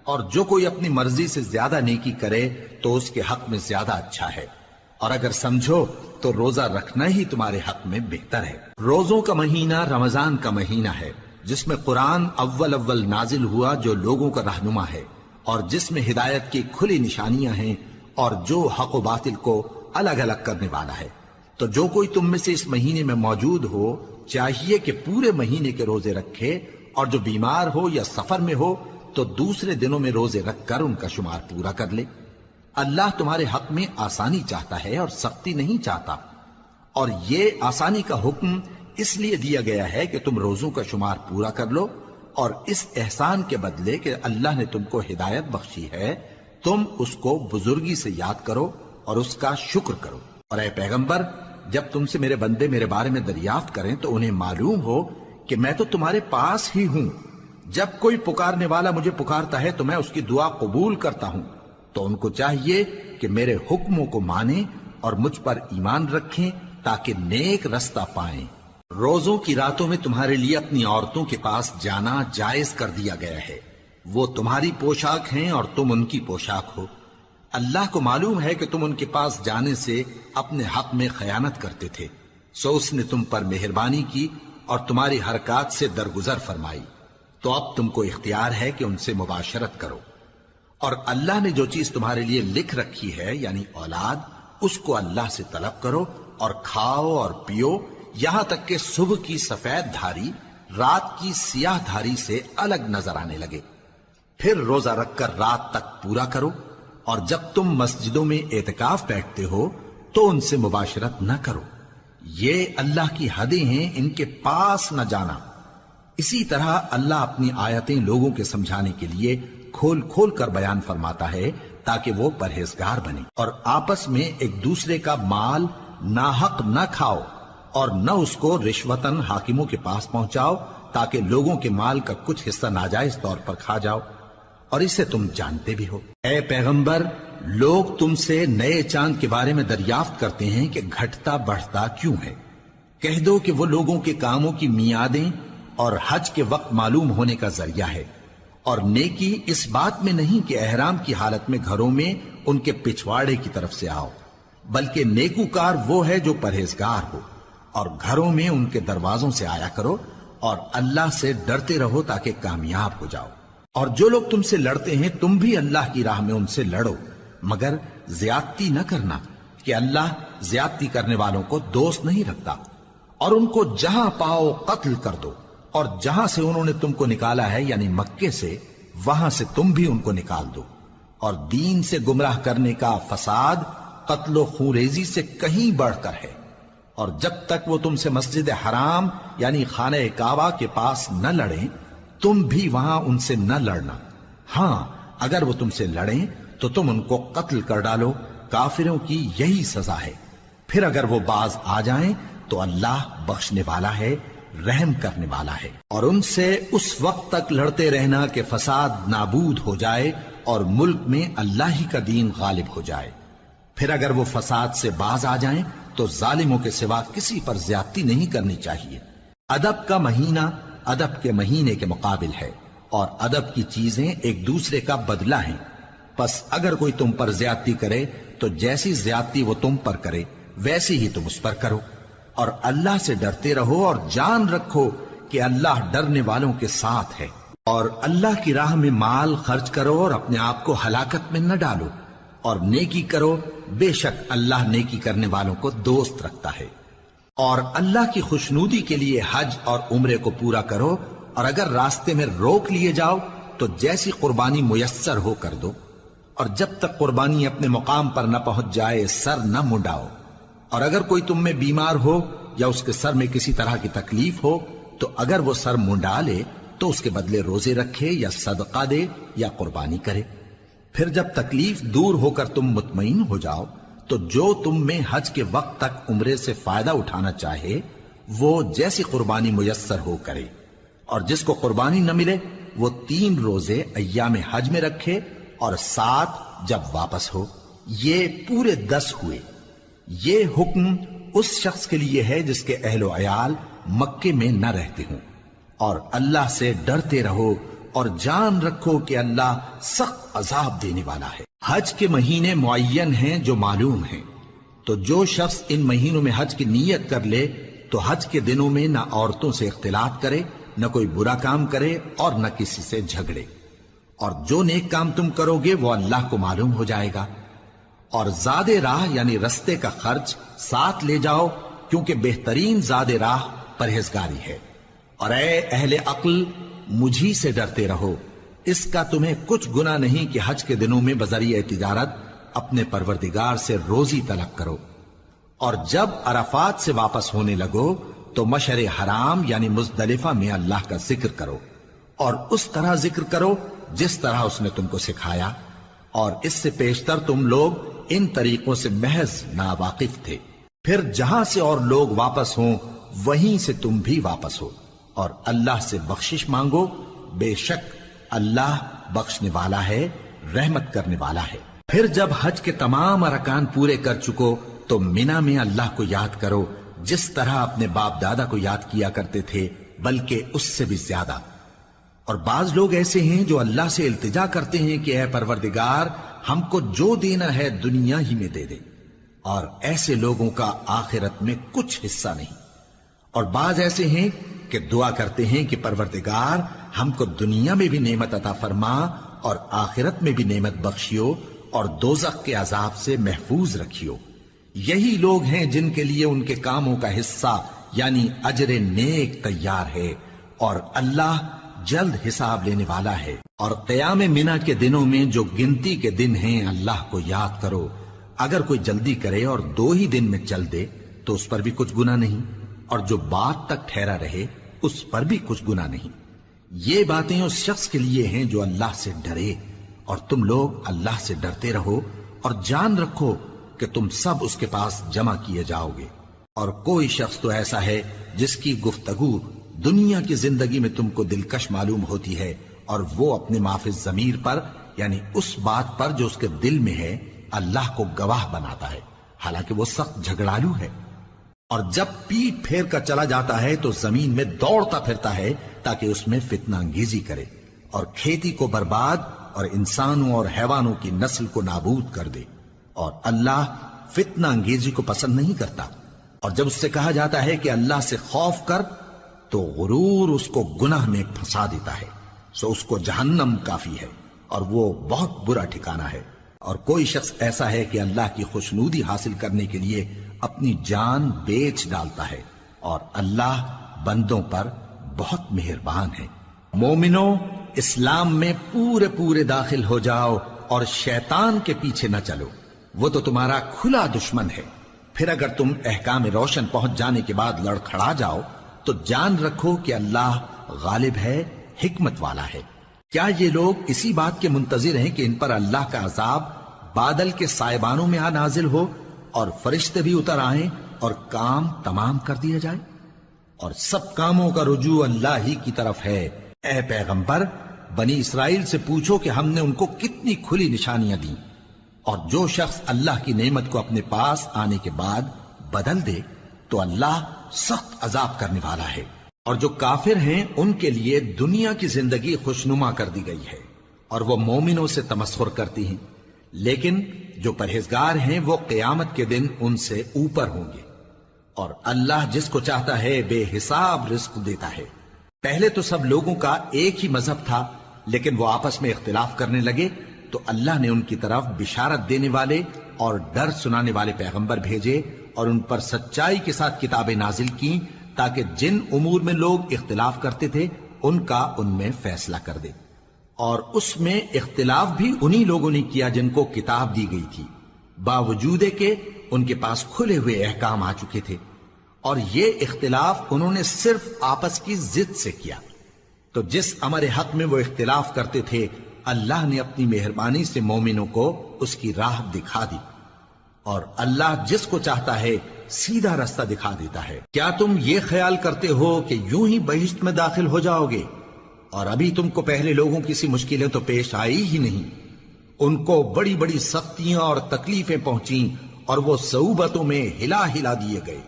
اور جو کوئی اپنی مرضی سے زیادہ نیکی کرے تو اس کے حق میں زیادہ اچھا ہے، اور اگر سمجھو تو روزہ رکھنا ہی تمہارے حق میں بہتر ہے۔ روزوں کا مہینہ رمضان کا مہینہ ہے جس میں قرآن اول نازل ہوا، جو لوگوں کا رہنما ہے اور جس میں ہدایت کی کھلی نشانیاں ہیں اور جو حق و باطل کو الگ الگ کرنے والا ہے۔ تو جو کوئی تم میں سے اس مہینے میں موجود ہو چاہیے کہ پورے مہینے کے روزے رکھے، اور جو بیمار ہو یا سفر میں ہو تو دوسرے دنوں میں روزے رکھ کر ان کا شمار پورا کر لے۔ اللہ تمہارے حق میں آسانی چاہتا ہے اور سختی نہیں چاہتا، اور یہ آسانی کا حکم اس لیے دیا گیا ہے کہ تم روزوں کا شمار پورا کر لو، اور اس احسان کے بدلے کہ اللہ نے تم کو ہدایت بخشی ہے تم اس کو بزرگی سے یاد کرو اور اس کا شکر کرو۔ اور اے پیغمبر، جب تم سے میرے بندے میرے بارے میں دریافت کریں تو انہیں معلوم ہو کہ میں تو تمہارے پاس ہی ہوں۔ جب کوئی پکارنے والا مجھے پکارتا ہے تو میں اس کی دعا قبول کرتا ہوں، تو ان کو چاہیے کہ میرے حکموں کو مانیں اور مجھ پر ایمان رکھیں تاکہ نیک رستہ پائیں۔ روزوں کی راتوں میں تمہارے لیے اپنی عورتوں کے پاس جانا جائز کر دیا گیا ہے، وہ تمہاری پوشاک ہیں اور تم ان کی پوشاک ہو۔ اللہ کو معلوم ہے کہ تم ان کے پاس جانے سے اپنے حق میں خیانت کرتے تھے، سو اس نے تم پر مہربانی کی اور تمہاری حرکات سے درگزر فرمائی، تو اب تم کو اختیار ہے کہ ان سے مباشرت کرو۔ اور اللہ نے جو چیز تمہارے لیے لکھ رکھی ہے یعنی اولاد، اس کو اللہ سے طلب کرو اور کھاؤ اور پیو یہاں تک کہ صبح کی سفید دھاری رات کی سیاہ دھاری سے الگ نظر آنے لگے، پھر روزہ رکھ کر رات تک پورا کرو۔ اور جب تم مسجدوں میں اعتکاف بیٹھتے ہو تو ان سے مباشرت نہ کرو، یہ اللہ کی حدیں ہیں، ان کے پاس نہ جانا۔ اسی طرح اللہ اپنی آیتیں لوگوں کے سمجھانے کے لیے کھول کھول کر بیان فرماتا ہے تاکہ وہ پرہیزگار بنے۔ اور آپس میں ایک دوسرے کا مال ناحق نہ کھاؤ اور نہ اس کو رشوتاً حاکموں کے پاس پہنچاؤ تاکہ لوگوں کے مال کا کچھ حصہ ناجائز طور پر کھا جاؤ، اور اسے تم جانتے بھی ہو۔ اے پیغمبر، لوگ تم سے نئے چاند کے بارے میں دریافت کرتے ہیں کہ گھٹتا بڑھتا کیوں ہے۔ کہہ دو کہ وہ لوگوں کے کاموں کی میعادیں اور حج کے وقت معلوم ہونے کا ذریعہ ہے، اور نیکی اس بات میں نہیں کہ احرام کی حالت میں گھروں میں ان کے پچھواڑے کی طرف سے آؤ، بلکہ نیکوکار وہ ہے جو پرہیزگار ہو، اور گھروں میں ان کے دروازوں سے آیا کرو اور اللہ سے ڈرتے رہو تاکہ کامیاب ہو جاؤ۔ اور جو لوگ تم سے لڑتے ہیں تم بھی اللہ کی راہ میں ان سے لڑو، مگر زیادتی نہ کرنا کہ اللہ زیادتی کرنے والوں کو دوست نہیں رکھتا، اور ان کو جہاں پاؤ قتل کر دو، اور جہاں سے انہوں نے تم کو نکالا ہے یعنی مکے سے، وہاں سے تم بھی ان کو نکال دو۔ اور دین سے گمراہ کرنے کا فساد قتل و خونریزی سے کہیں بڑھ کر ہے، اور جب تک وہ تم سے مسجد حرام یعنی خانہ کعبہ کے پاس نہ لڑیں تم بھی وہاں ان سے نہ لڑنا۔ ہاں اگر وہ تم سے لڑیں تو تم ان کو قتل کر ڈالو، کافروں کی یہی سزا ہے۔ پھر اگر وہ باز آ جائیں تو اللہ بخشنے والا ہے، رحم کرنے والا ہے۔ اور ان سے اس وقت تک لڑتے رہنا کہ فساد نابود ہو جائے اور ملک میں اللہ ہی کا دین غالب ہو جائے۔ پھر اگر وہ فساد سے باز آ جائیں تو ظالموں کے سوا کسی پر زیادتی نہیں کرنی چاہیے۔ ادب کا مہینہ ادب کے مہینے کے مقابل ہے، اور ادب کی چیزیں ایک دوسرے کا بدلہ ہیں۔ پس اگر کوئی تم پر زیادتی کرے تو جیسی زیادتی وہ تم پر کرے ویسی ہی تم اس پر کرو، اور اللہ سے ڈرتے رہو اور جان رکھو کہ اللہ ڈرنے والوں کے ساتھ ہے۔ اور اللہ کی راہ میں مال خرچ کرو اور اپنے آپ کو ہلاکت میں نہ ڈالو، اور نیکی کرو، بے شک اللہ نیکی کرنے والوں کو دوست رکھتا ہے۔ اور اللہ کی خوشنودی کے لیے حج اور عمرے کو پورا کرو، اور اگر راستے میں روک لیے جاؤ تو جیسی قربانی میسر ہو کر دو، اور جب تک قربانی اپنے مقام پر نہ پہنچ جائے سر نہ منڈاؤ۔ اور اگر کوئی تم میں بیمار ہو یا اس کے سر میں کسی طرح کی تکلیف ہو تو اگر وہ سر منڈا لے تو اس کے بدلے روزے رکھے یا صدقہ دے یا قربانی کرے۔ پھر جب تکلیف دور ہو کر تم مطمئن ہو جاؤ تو جو تم میں حج کے وقت تک عمرے سے فائدہ اٹھانا چاہے وہ جیسی قربانی میسر ہو کرے، اور جس کو قربانی نہ ملے وہ 3 روزے ایام حج میں رکھے اور 7 جب واپس ہو، یہ پورے 10 ہوئے۔ یہ حکم اس شخص کے لیے ہے جس کے اہل و عیال مکے میں نہ رہتے ہوں۔ اور اللہ سے ڈرتے رہو اور جان رکھو کہ اللہ سخت عذاب دینے والا ہے۔ حج کے مہینے معین ہیں جو معلوم ہیں، تو جو شخص ان مہینوں میں حج کی نیت کر لے تو حج کے دنوں میں نہ عورتوں سے اختلاط کرے، نہ کوئی برا کام کرے اور نہ کسی سے جھگڑے۔ اور جو نیک کام تم کرو گے وہ اللہ کو معلوم ہو جائے گا۔ اور زاد راہ یعنی رستے کا خرچ ساتھ لے جاؤ، کیونکہ بہترین زاد راہ پرہیزگاری ہے۔ اور اے اہل عقل مجھی سے ڈرتے رہو، اس کا تمہیں کچھ گناہ نہیں کہ حج کے دنوں میں بذریعہ تجارت اپنے پروردگار سے روزی طلب کرو۔ اور جب عرفات سے واپس ہونے لگو تو مشعر حرام یعنی مزدلفہ میں اللہ کا ذکر کرو، اور اس طرح ذکر کرو جس طرح اس نے تم کو سکھایا، اور اس سے پیشتر تم لوگ ان طریقوں سے محض ناواقف تھے۔ پھر جہاں سے اور لوگ واپس ہوں وہیں سے تم بھی واپس ہو، اور اللہ سے بخشش مانگو، بے شک اللہ بخشنے والا ہے، رحمت کرنے والا ہے۔ پھر جب حج کے تمام ارکان پورے کر چکو تو مینا میں اللہ کو یاد کرو جس طرح اپنے باپ دادا کو یاد کیا کرتے تھے، بلکہ اس سے بھی زیادہ۔ اور بعض لوگ ایسے ہیں جو اللہ سے التجا کرتے ہیں کہ اے پروردگار ہم کو جو دینا ہے دنیا ہی میں دے دے، اور ایسے لوگوں کا آخرت میں کچھ حصہ نہیں۔ اور بعض ایسے ہیں کہ دعا کرتے ہیں کہ پروردگار ہم کو دنیا میں بھی نعمت عطا فرما اور آخرت میں بھی نعمت بخشیو اور دوزخ کے عذاب سے محفوظ رکھیو۔ یہی لوگ ہیں جن کے لیے ان کے کاموں کا حصہ یعنی اجر نیک تیار ہے، اور اللہ جلد حساب لینے والا ہے۔ اور قیام منا کے دنوں میں جو گنتی کے دن ہیں اللہ کو یاد کرو۔ اگر کوئی جلدی کرے اور 2 ہی دن میں چل دے تو اس پر بھی کچھ گناہ نہیں، اور جو بات تک ٹھہرا رہے اس پر بھی کچھ گناہ نہیں۔ یہ باتیں اس شخص کے لیے ہیں جو اللہ سے ڈرے، اور تم لوگ اللہ سے ڈرتے رہو اور جان رکھو کہ تم سب اس کے پاس جمع کیے جاؤ گے۔ اور کوئی شخص تو ایسا ہے جس کی گفتگو دنیا کی زندگی میں تم کو دلکش معلوم ہوتی ہے، اور وہ اپنے معافی ضمیر پر یعنی اس بات پر جو اس کے دل میں ہے اللہ کو گواہ بناتا ہے، حالانکہ وہ سخت جھگڑالو ہے۔ اور جب پیٹ پھیر کر چلا جاتا ہے تو زمین میں دوڑتا پھرتا ہے تاکہ اس میں فتنہ انگیزی کرے اور کھیتی کو برباد اور انسانوں اور حیوانوں کی نسل کو نابود کر دے، اور اللہ فتنہ انگیزی کو پسند نہیں کرتا۔ اور جب اس سے کہا جاتا ہے کہ اللہ سے خوف کر تو غرور اس کو گناہ میں پھنسا دیتا ہے، سو اس کو جہنم کافی ہے اور وہ بہت برا ٹھکانہ ہے۔ اور کوئی شخص ایسا ہے کہ اللہ کی خوشنودی حاصل کرنے کے لیے اپنی جان بیچ ڈالتا ہے، اور اللہ بندوں پر بہت مہربان ہے۔ مومنوں، اسلام میں پورے پورے داخل ہو جاؤ اور شیطان کے پیچھے نہ چلو، وہ تو تمہارا کھلا دشمن ہے۔ پھر اگر تم احکام روشن پہنچ جانے کے بعد لڑکھڑا جاؤ تو جان رکھو کہ اللہ غالب ہے، حکمت والا ہے۔ کیا یہ لوگ اسی بات کے منتظر ہیں کہ ان پر اللہ کا عذاب بادل کے سائبانوں میں آ نازل ہو اور فرشتے بھی اتر آئیں اور کام تمام کر دیا جائے؟ اور سب کاموں کا رجوع اللہ ہی کی طرف ہے۔ اے پیغمبر، بنی اسرائیل سے پوچھو کہ ہم نے ان کو کتنی کھلی نشانیاں دیں، اور جو شخص اللہ کی نعمت کو اپنے پاس آنے کے بعد بدل دے تو اللہ سخت عذاب کرنے والا ہے۔ اور جو کافر ہیں ان کے لیے دنیا کی زندگی خوشنما کر دی گئی ہے، اور وہ مومنوں سے تمسخر کرتی ہیں، لیکن جو پرہیزگار ہیں وہ قیامت کے دن ان سے اوپر ہوں گے۔ اور اللہ جس کو چاہتا ہے بے حساب رزق دیتا ہے۔ پہلے تو سب لوگوں کا ایک ہی مذہب تھا، لیکن وہ آپس میں اختلاف کرنے لگے تو اللہ نے ان کی طرف بشارت دینے والے اور ڈر سنانے والے پیغمبر بھیجے، اور ان پر سچائی کے ساتھ کتابیں نازل کی، تاکہ جن امور میں لوگ اختلاف کرتے تھے ان کا ان میں فیصلہ کر دے۔ اور اس میں اختلاف بھی انہی لوگوں نے کیا جن کو کتاب دی گئی تھی، باوجود کہ ان کے پاس کھلے ہوئے احکام آ چکے تھے، اور یہ اختلاف انہوں نے صرف آپس کی ضد سے کیا۔ تو جس امر حق میں وہ اختلاف کرتے تھے اللہ نے اپنی مہربانی سے مومنوں کو اس کی راہ دکھا دی، اور اللہ جس کو چاہتا ہے سیدھا رستہ دکھا دیتا ہے۔ کیا تم یہ خیال کرتے ہو کہ یوں ہی بہشت میں داخل ہو جاؤ گے، اور ابھی تم کو پہلے لوگوں کی سی مشکلیں تو پیش آئی ہی نہیں؟ ان کو بڑی بڑی سختیاں اور تکلیفیں پہنچیں، اور وہ صعوبتوں میں ہلا ہلا دیے گئے،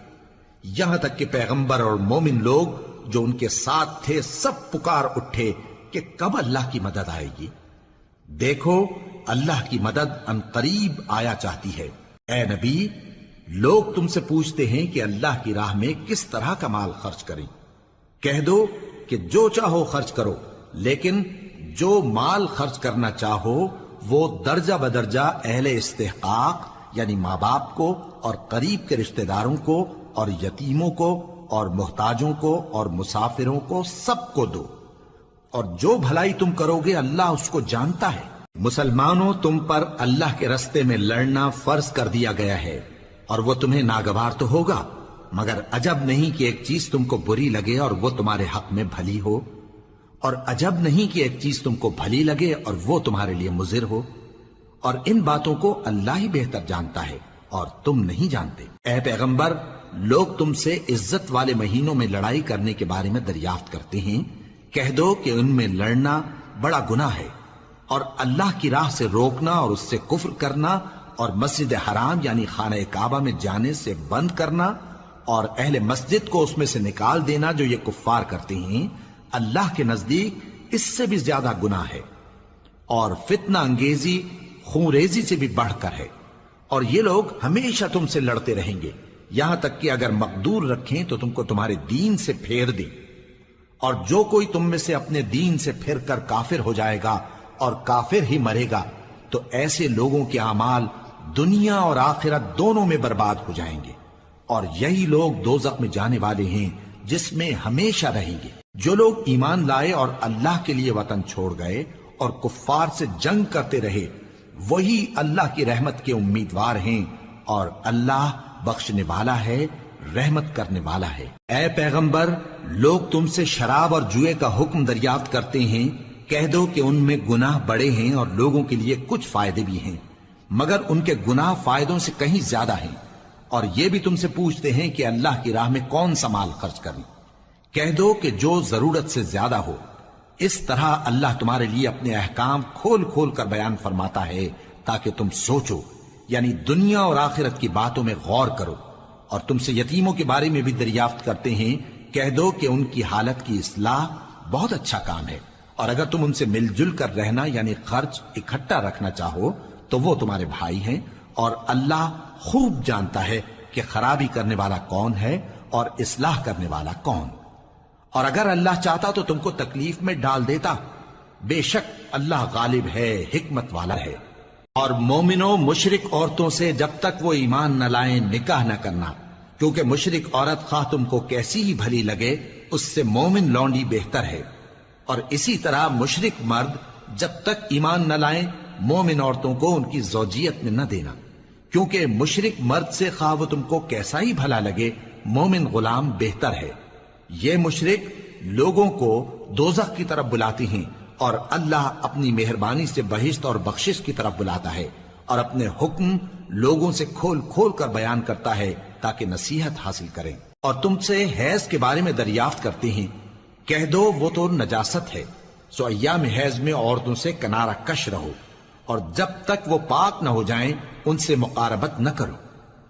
یہاں تک کہ پیغمبر اور مومن لوگ جو ان کے ساتھ تھے سب پکار اٹھے کہ کب اللہ کی مدد آئے گی۔ دیکھو اللہ کی مدد ان قریب آیا چاہتی ہے۔ اے نبی، لوگ تم سے پوچھتے ہیں کہ اللہ کی راہ میں کس طرح کا مال خرچ کریں۔ کہہ دو کہ جو چاہو خرچ کرو، لیکن جو مال خرچ کرنا چاہو وہ درجہ بدرجہ اہل استحقاق یعنی ماں باپ کو اور قریب کے رشتہ داروں کو اور یتیموں کو اور محتاجوں کو اور مسافروں کو سب کو دو، اور جو بھلائی تم کرو گے اللہ اس کو جانتا ہے۔ مسلمانوں، تم پر اللہ کے رستے میں لڑنا فرض کر دیا گیا ہے، اور وہ تمہیں ناگوار تو ہوگا، مگر عجب نہیں کہ ایک چیز تم کو بری لگے اور وہ تمہارے حق میں بھلی ہو، اور عجب نہیں کہ ایک چیز تم کو بھلی لگے اور وہ تمہارے لیے مضر ہو، اور ان باتوں کو اللہ ہی بہتر جانتا ہے اور تم نہیں جانتے۔ اے پیغمبر، لوگ تم سے عزت والے مہینوں میں لڑائی کرنے کے بارے میں دریافت کرتے ہیں، کہہ دو کہ ان میں لڑنا بڑا گناہ ہے، اور اللہ کی راہ سے روکنا اور اس سے کفر کرنا اور مسجد حرام یعنی خانہ کعبہ میں جانے سے بند کرنا اور اہل مسجد کو اس میں سے نکال دینا جو یہ کفار کرتے ہیں، اللہ کے نزدیک اس سے بھی زیادہ گناہ ہے، اور فتنہ انگیزی خونریزی سے بھی بڑھ کر ہے۔ اور یہ لوگ ہمیشہ تم سے لڑتے رہیں گے، یہاں تک کہ اگر مقدور رکھیں تو تم کو تمہارے دین سے پھیر دیں، اور جو کوئی تم میں سے اپنے دین سے پھر کر کافر ہو جائے گا اور کافر ہی مرے گا تو ایسے لوگوں کے اعمال دنیا اور آخرت دونوں میں برباد ہو جائیں گے، اور یہی لوگ دوزخ میں جانے والے ہیں جس میں ہمیشہ رہیں گے۔ جو لوگ ایمان لائے اور اللہ کے لیے وطن چھوڑ گئے اور کفار سے جنگ کرتے رہے وہی اللہ کی رحمت کے امیدوار ہیں، اور اللہ بخشنے والا ہے، رحمت کرنے والا ہے۔ اے پیغمبر، لوگ تم سے شراب اور جوئے کا حکم دریافت کرتے ہیں، کہہ دو کہ ان میں گناہ بڑے ہیں اور لوگوں کے لیے کچھ فائدے بھی ہیں، مگر ان کے گناہ فائدوں سے کہیں زیادہ ہیں۔ اور یہ بھی تم سے پوچھتے ہیں کہ اللہ کی راہ میں کون سا مال خرچ کریں، کہہ دو کہ جو ضرورت سے زیادہ ہو۔ اس طرح اللہ تمہارے لیے اپنے احکام کھول کھول کر بیان فرماتا ہے تاکہ تم سوچو، یعنی دنیا اور آخرت کی باتوں میں غور کرو۔ اور تم سے یتیموں کے بارے میں بھی دریافت کرتے ہیں، کہہ دو کہ ان کی حالت کی اصلاح بہت اچھا کام ہے، اور اگر تم ان سے مل جل کر رہنا یعنی خرچ اکٹھا رکھنا چاہو تو وہ تمہارے بھائی ہیں، اور اللہ خوب جانتا ہے کہ خرابی کرنے والا کون ہے اور اصلاح کرنے والا کون۔ اور اگر اللہ چاہتا تو تم کو تکلیف میں ڈال دیتا، بے شک اللہ غالب ہے، حکمت والا ہے۔ اور مومنوں مشرک عورتوں سے جب تک وہ ایمان نہ لائیں نکاح نہ کرنا، کیونکہ مشرک عورت خواہ تم کو کیسی ہی بھلی لگے اس سے مومن لونڈی بہتر ہے، اور اسی طرح مشرک مرد جب تک ایمان نہ لائیں مومن عورتوں کو ان کی زوجیت میں نہ دینا، کیونکہ مشرک مرد سے خواہ وہ تم کو کیسا ہی بھلا لگے مومن غلام بہتر ہے۔ یہ مشرک لوگوں کو دوزخ کی طرف بلاتی ہیں، اور اللہ اپنی مہربانی سے بہشت اور بخشش کی طرف بلاتا ہے، اور اپنے حکم لوگوں سے کھول کھول کر بیان کرتا ہے تاکہ نصیحت حاصل کریں۔ اور تم سے حیض کے بارے میں دریافت کرتے ہیں، کہہ دو وہ تو نجاست ہے، سو ایام حیض میں عورتوں سے کنارہ کش رہو، اور جب تک وہ پاک نہ ہو جائیں ان سے مقاربت نہ کرو۔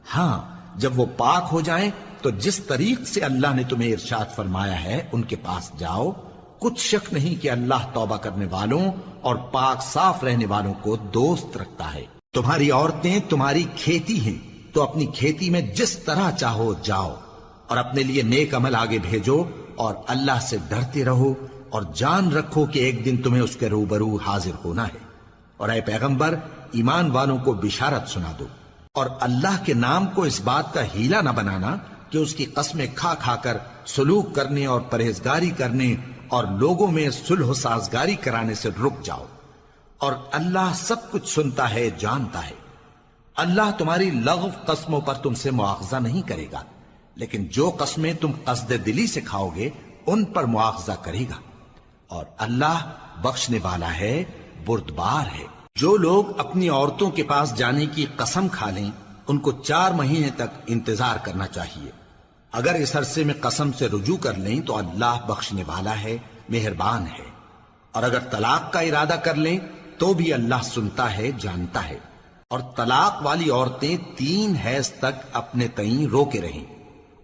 ہاں جب وہ پاک ہو جائیں تو جس طریق سے اللہ نے تمہیں ارشاد فرمایا ہے ان کے پاس جاؤ، کچھ شک نہیں کہ اللہ توبہ کرنے والوں اور پاک صاف رہنے والوں کو دوست رکھتا ہے۔ تمہاری عورتیں تمہاری کھیتی ہیں، تو اپنی کھیتی میں جس طرح چاہو جاؤ، اور اپنے لیے نیک عمل آگے بھیجو، اور اللہ سے ڈرتے رہو، اور جان رکھو کہ ایک دن تمہیں اس کے روبرو حاضر ہونا ہے۔ اور اے پیغمبر ایمان والوں کو بشارت سنا دو، اور اللہ کے نام کو اس بات کا ہیلا نہ بنانا کہ اس کی قسمیں کھا کھا کر سلوک کرنے اور پرہیزگاری کرنے اور لوگوں میں صلح و سازگاری کرانے سے رک جاؤ، اور اللہ سب کچھ سنتا ہے جانتا ہے۔ اللہ تمہاری لغو قسموں پر تم سے مواخذہ نہیں کرے گا، لیکن جو قسمیں تم قصد دلی سے کھاؤ گے ان پر مواخذہ کرے گا، اور اللہ بخشنے والا ہے بردبار ہے۔ جو لوگ اپنی عورتوں کے پاس جانے کی قسم کھا لیں ان کو 4 مہینے تک انتظار کرنا چاہیے۔ اگر اس عرصے میں قسم سے رجوع کر لیں تو اللہ بخشنے والا ہے، مہربان ہے، اور اگر طلاق کا ارادہ کر لیں تو بھی اللہ سنتا ہے جانتا ہے۔ اور طلاق والی عورتیں 3 حیض تک اپنے تئیں روکے رہیں،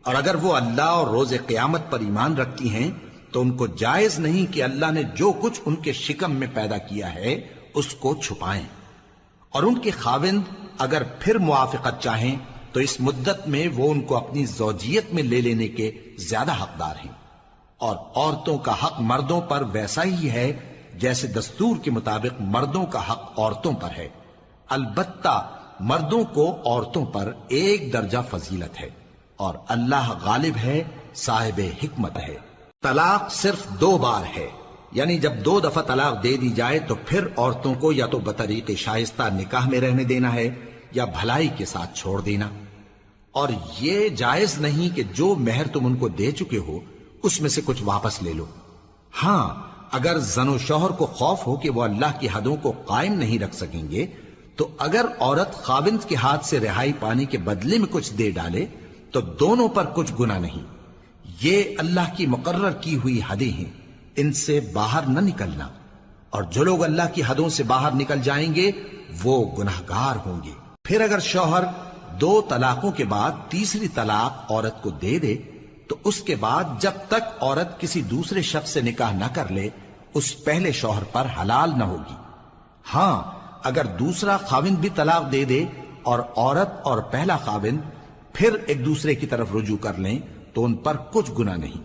اور اگر وہ اللہ اور روز قیامت پر ایمان رکھتی ہیں تو ان کو جائز نہیں کہ اللہ نے جو کچھ ان کے شکم میں پیدا کیا ہے اس کو چھپائیں، اور ان کے خاوند اگر پھر موافقت چاہیں تو اس مدت میں وہ ان کو اپنی زوجیت میں لے لینے کے زیادہ حقدار ہیں، اور عورتوں کا حق مردوں پر ویسا ہی ہے جیسے دستور کے مطابق مردوں کا حق عورتوں پر ہے، البتہ مردوں کو عورتوں پر 1 درجہ فضیلت ہے، اور اللہ غالب ہے صاحب حکمت ہے۔ طلاق صرف 2 بار ہے، یعنی جب 2 دفعہ طلاق دے دی جائے تو پھر عورتوں کو یا تو بطریق شائستہ نکاح میں رہنے دینا ہے یا بھلائی کے ساتھ چھوڑ دینا، اور یہ جائز نہیں کہ جو مہر تم ان کو دے چکے ہو اس میں سے کچھ واپس لے لو۔ ہاں اگر زن و شوہر کو خوف ہو کہ وہ اللہ کی حدوں کو قائم نہیں رکھ سکیں گے تو اگر عورت خاوند کے ہاتھ سے رہائی پانے کے بدلے میں کچھ دے ڈالے تو دونوں پر کچھ گناہ نہیں۔ یہ اللہ کی مقرر کی ہوئی حدیں ہیں، ان سے باہر نہ نکلنا، اور جو لوگ اللہ کی حدوں سے باہر نکل جائیں گے وہ گناہگار ہوں گے۔ پھر اگر شوہر 2 طلاقوں کے بعد تیسری طلاق عورت کو دے دے تو اس کے بعد جب تک عورت کسی دوسرے شخص سے نکاح نہ کر لے اس پہلے شوہر پر حلال نہ ہوگی۔ ہاں اگر دوسرا خاوند بھی طلاق دے دے اور عورت اور پہلا خاوند پھر ایک دوسرے کی طرف رجوع کر لیں تو ان پر کچھ گناہ نہیں،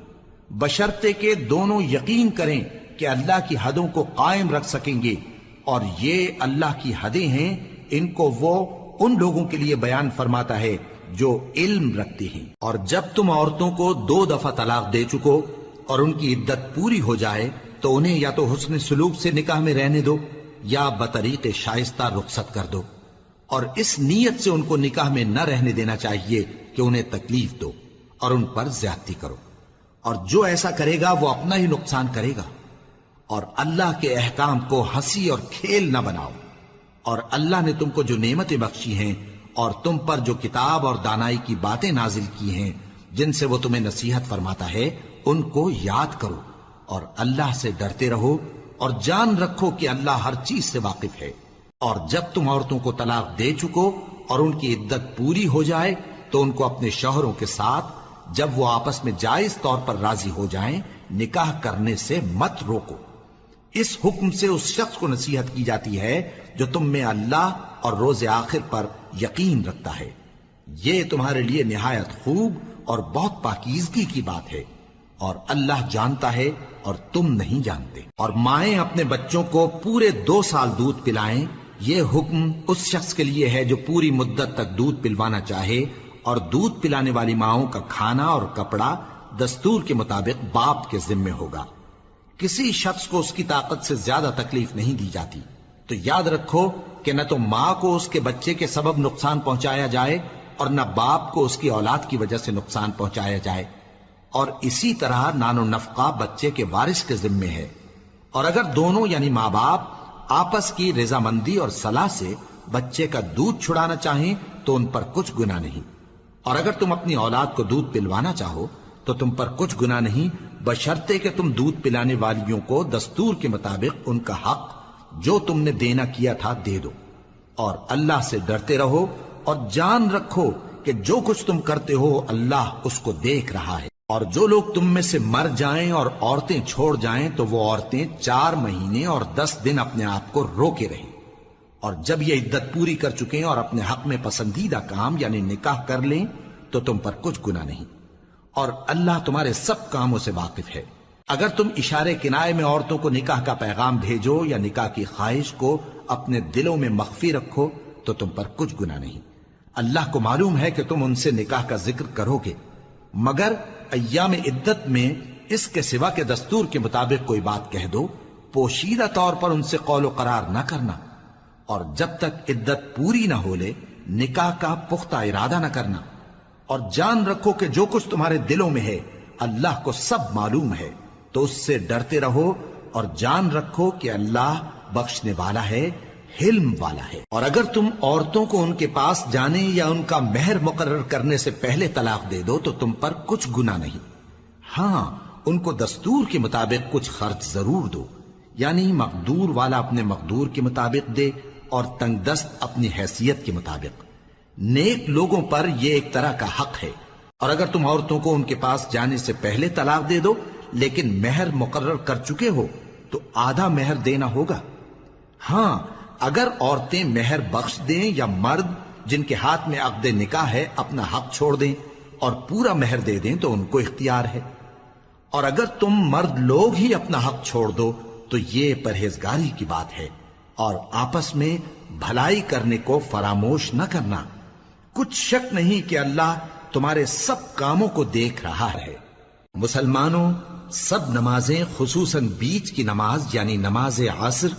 بشرطے کہ دونوں یقین کریں کہ اللہ کی حدوں کو قائم رکھ سکیں گے، اور یہ اللہ کی حدیں ہیں، ان کو وہ ان لوگوں کے لیے بیان فرماتا ہے جو علم رکھتے ہیں۔ اور جب تم عورتوں کو 2 دفعہ طلاق دے چکو اور ان کی عدت پوری ہو جائے تو انہیں یا تو حسن سلوک سے نکاح میں رہنے دو یا بطریق شائستہ رخصت کر دو، اور اس نیت سے ان کو نکاح میں نہ رہنے دینا چاہیے کہ انہیں تکلیف دو اور ان پر زیادتی کرو، اور جو ایسا کرے گا وہ اپنا ہی نقصان کرے گا۔ اور اللہ کے احکام کو ہنسی اور کھیل نہ بناؤ، اور اللہ نے تم کو جو نعمتیں بخشی ہیں اور تم پر جو کتاب اور دانائی کی باتیں نازل کی ہیں جن سے وہ تمہیں نصیحت فرماتا ہے ان کو یاد کرو، اور اللہ سے ڈرتے رہو، اور جان رکھو کہ اللہ ہر چیز سے واقف ہے۔ اور جب تم عورتوں کو طلاق دے چکو اور ان کی عدت پوری ہو جائے تو ان کو اپنے شوہروں کے ساتھ جب وہ آپس میں جائز طور پر راضی ہو جائیں نکاح کرنے سے مت روکو۔ اس حکم سے اس شخص کو نصیحت کی جاتی ہے جو تم میں اللہ اور روز آخر پر یقین رکھتا ہے، یہ تمہارے لیے نہایت خوب اور بہت پاکیزگی کی بات ہے، اور اللہ جانتا ہے اور تم نہیں جانتے۔ اور مائیں اپنے بچوں کو پورے 2 سال دودھ پلائیں یہ حکم اس شخص کے لیے ہے جو پوری مدت تک دودھ پلوانا چاہے، اور دودھ پلانے والی ماؤں کا کھانا اور کپڑا دستور کے مطابق باپ کے ذمے ہوگا۔ کسی شخص کو اس کی طاقت سے زیادہ تکلیف نہیں دی جاتی، تو یاد رکھو کہ نہ تو ماں کو اس کے بچے کے سبب نقصان پہنچایا جائے اور نہ باپ کو اس کی اولاد کی وجہ سے نقصان پہنچایا جائے، اور اسی طرح نان و نفقہ بچے کے وارث کے ذمے ہے۔ اور اگر دونوں یعنی ماں باپ آپس کی رضامندی اور صلاح سے بچے کا دودھ چھڑانا چاہیں تو ان پر کچھ گناہ نہیں، اور اگر تم اپنی اولاد کو دودھ پلوانا چاہو تو تم پر کچھ گناہ نہیں، بشرطے کہ تم دودھ پلانے والیوں کو دستور کے مطابق ان کا حق جو تم نے دینا کیا تھا دے دو، اور اللہ سے ڈرتے رہو اور جان رکھو کہ جو کچھ تم کرتے ہو اللہ اس کو دیکھ رہا ہے۔ اور جو لوگ تم میں سے مر جائیں اور عورتیں چھوڑ جائیں تو وہ عورتیں 4 مہینے اور 10 دن اپنے آپ کو روکے رہیں، اور جب یہ عدت پوری کر چکیں اور اپنے حق میں پسندیدہ کام یعنی نکاح کر لیں تو تم پر کچھ گناہ نہیں، اور اللہ تمہارے سب کاموں سے واقف ہے۔ اگر تم اشارے کنائے میں عورتوں کو نکاح کا پیغام بھیجو یا نکاح کی خواہش کو اپنے دلوں میں مخفی رکھو تو تم پر کچھ گناہ نہیں۔ اللہ کو معلوم ہے کہ تم ان سے نکاح کا ذکر کرو گے، مگر ایام عدت میں اس کے سوا کے دستور کے مطابق کوئی بات کہہ دو، پوشیدہ طور پر ان سے قول و قرار نہ کرنا، اور جب تک عدت پوری نہ ہو لے نکاح کا پختہ ارادہ نہ کرنا، اور جان رکھو کہ جو کچھ تمہارے دلوں میں ہے اللہ کو سب معلوم ہے، تو اس سے ڈرتے رہو اور جان رکھو کہ اللہ بخشنے والا ہے، حلم والا ہے۔ اور اگر تم عورتوں کو ان کے پاس جانے یا ان کا مہر مقرر کرنے سے پہلے طلاق دے دو تو تم پر کچھ گناہ نہیں، ہاں ان کو دستور کے مطابق کچھ خرچ ضرور دو، یعنی مقدور والا اپنے مقدور کے مطابق دے اور تنگ دست اپنی حیثیت کے مطابق۔ نیک لوگوں پر یہ ایک طرح کا حق ہے۔ اور اگر تم عورتوں کو ان کے پاس جانے سے پہلے طلاق دے دو لیکن مہر مقرر کر چکے ہو تو آدھا مہر دینا ہوگا۔ ہاں اگر عورتیں مہر بخش دیں یا مرد جن کے ہاتھ میں عقد نکاح ہے اپنا حق چھوڑ دیں اور پورا مہر دے دیں تو ان کو اختیار ہے۔ اور اگر تم مرد لوگ ہی اپنا حق چھوڑ دو تو یہ پرہیزگاری کی بات ہے، اور آپس میں بھلائی کرنے کو فراموش نہ کرنا۔ کچھ شک نہیں کہ اللہ تمہارے سب کاموں کو دیکھ رہا ہے۔ مسلمانوں، سب نمازیں خصوصاً بیچ کی نماز یعنی نماز عصر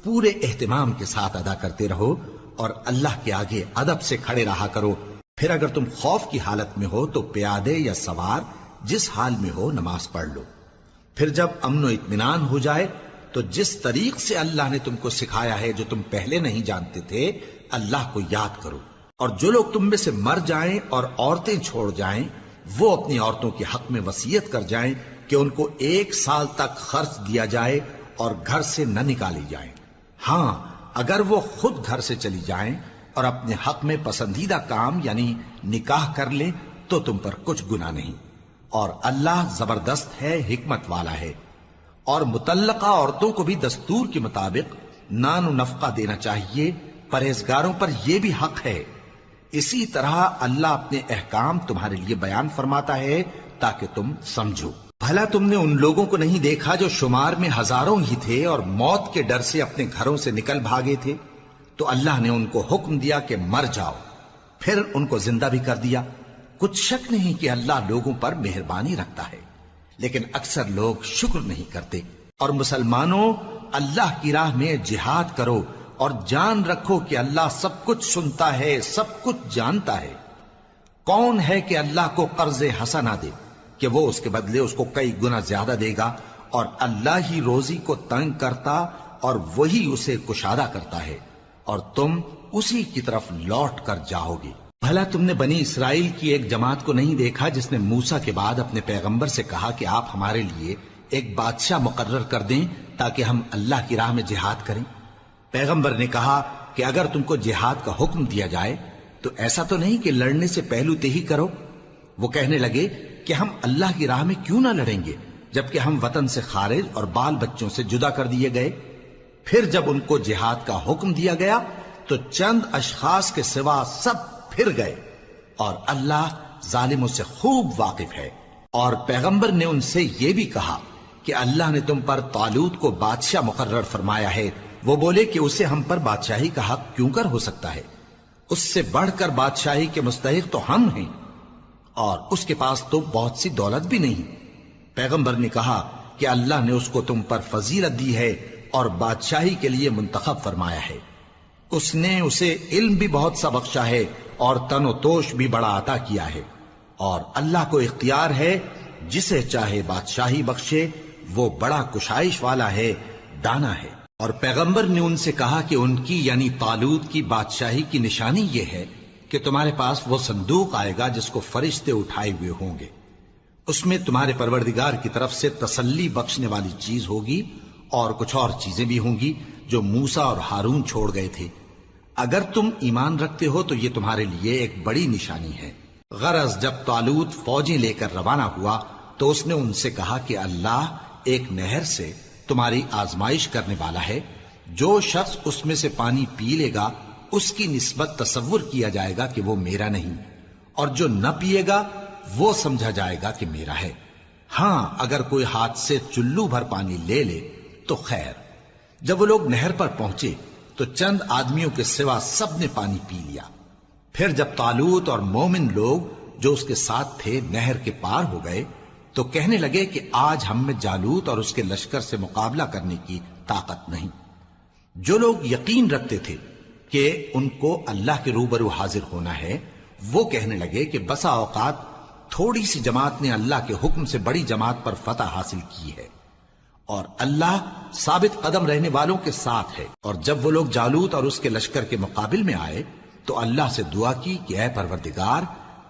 پورے اہتمام کے ساتھ ادا کرتے رہو اور اللہ کے آگے ادب سے کھڑے رہا کرو۔ پھر اگر تم خوف کی حالت میں ہو تو پیادے یا سوار جس حال میں ہو نماز پڑھ لو۔ پھر جب امن و اطمینان ہو جائے تو جس طریق سے اللہ نے تم کو سکھایا ہے جو تم پہلے نہیں جانتے تھے اللہ کو یاد کرو۔ اور جو لوگ تم میں سے مر جائیں اور عورتیں چھوڑ جائیں وہ اپنی عورتوں کے حق میں وصیت کر جائیں کہ ان کو 1 سال تک خرچ دیا جائے اور گھر سے نہ نکالی جائیں۔ ہاں اگر وہ خود گھر سے چلی جائیں اور اپنے حق میں پسندیدہ کام یعنی نکاح کر لیں تو تم پر کچھ گناہ نہیں، اور اللہ زبردست ہے، حکمت والا ہے۔ اور مطلقہ عورتوں کو بھی دستور کے مطابق نان و نفقہ دینا چاہیے، پرہیزگاروں پر یہ بھی حق ہے۔ اسی طرح اللہ اپنے احکام تمہارے لیے بیان فرماتا ہے تاکہ تم سمجھو۔ بھلا تم نے ان لوگوں کو نہیں دیکھا جو شمار میں ہزاروں ہی تھے اور موت کے ڈر سے اپنے گھروں سے نکل بھاگے تھے، تو اللہ نے ان کو حکم دیا کہ مر جاؤ، پھر ان کو زندہ بھی کر دیا۔ کچھ شک نہیں کہ اللہ لوگوں پر مہربانی رکھتا ہے، لیکن اکثر لوگ شکر نہیں کرتے۔ اور مسلمانوں، اللہ کی راہ میں جہاد کرو اور جان رکھو کہ اللہ سب کچھ سنتا ہے، سب کچھ جانتا ہے۔ کون ہے کہ اللہ کو قرض حسنہ دے کہ وہ اس کے بدلے اس کو کئی گنا زیادہ دے گا، اور اللہ ہی روزی کو تنگ کرتا اور وہی اسے کشادہ کرتا ہے، اور تم اسی کی طرف لوٹ کر جاؤ گے۔ بھلا تم نے بنی اسرائیل کی ایک جماعت کو نہیں دیکھا جس نے موسیٰ کے بعد اپنے پیغمبر سے کہا کہ آپ ہمارے لیے ایک بادشاہ مقرر کر دیں تاکہ ہم اللہ کی راہ میں جہاد کریں؟ پیغمبر نے کہا کہ اگر تم کو جہاد کا حکم دیا جائے تو ایسا تو نہیں کہ لڑنے سے پہلو تہی کرو۔ وہ کہنے لگے کہ ہم اللہ کی راہ میں کیوں نہ لڑیں گے جبکہ ہم وطن سے خارج اور بال بچوں سے جدا کر دیے گئے۔ پھر جب ان کو جہاد کا حکم دیا گیا تو چند اشخاص کے سوا سب پھر گئے، اور اللہ ظالموں سے خوب واقف ہے۔ اور پیغمبر نے ان سے یہ بھی کہا کہ اللہ نے تم پر طالوت کو بادشاہ مقرر فرمایا ہے وہ بولے کہ اسے ہم پر بادشاہی کا حق کیوں کر ہو سکتا ہے؟ اس سے بڑھ کر بادشاہی کے مستحق تو ہم ہیں، اور اس کے پاس تو بہت سی دولت بھی نہیں۔ پیغمبر نے کہا کہ اللہ نے اس کو تم پر فضیلت دی ہے اور بادشاہی کے لیے منتخب فرمایا ہے۔ اس نے اسے علم بھی بہت سا بخشا ہے اور تن و توش بھی بڑا عطا کیا ہے، اور اللہ کو اختیار ہے جسے چاہے بادشاہی بخشے، وہ بڑا کشائش والا ہے، دانا ہے۔ اور پیغمبر نے ان سے کہا کہ ان کی یعنی طالوت کی بادشاہی کی نشانی یہ ہے کہ تمہارے پاس وہ صندوق آئے گا جس کو فرشتے اٹھائے ہوئے ہوں گے، اس میں تمہارے پروردگار کی طرف سے تسلی بخشنے والی چیز ہوگی اور کچھ اور چیزیں بھی ہوں گی جو موسیٰ اور ہارون چھوڑ گئے تھے۔ اگر تم ایمان رکھتے ہو تو یہ تمہارے لیے ایک بڑی نشانی ہے۔ غرض جب طالوت فوجیں لے کر روانہ ہوا تو اس نے ان سے کہا کہ اللہ ایک نہر سے تمہاری آزمائش کرنے والا ہے، جو شخص اس میں سے پانی پی لے گا اس کی نسبت تصور کیا جائے گا کہ وہ میرا نہیں، اور جو نہ پیے گا وہ سمجھا جائے گا کہ میرا ہے۔ ہاں اگر کوئی ہاتھ سے چلو بھر پانی لے لے تو خیر۔ جب وہ لوگ نہر پر پہنچے تو چند آدمیوں کے سوا سب نے پانی پی لیا۔ پھر جب طالوت اور مومن لوگ جو اس کے ساتھ تھے نہر کے پار ہو گئے تو کہنے لگے کہ آج ہم میں جالوت اور اس کے لشکر سے مقابلہ کرنے کی طاقت نہیں۔ جو لوگ یقین رکھتے تھے کہ ان کو اللہ کے روبرو حاضر ہونا ہے، وہ کہنے لگے کہ بسا اوقات تھوڑی سی جماعت نے اللہ کے حکم سے بڑی جماعت پر فتح حاصل کی ہے، اور اللہ ثابت قدم رہنے والوں کے ساتھ ہے۔ اور جب وہ لوگ جالوت اور اس کے لشکر کے مقابل میں آئے تو اللہ سے دعا کی کہ اے پروردگار،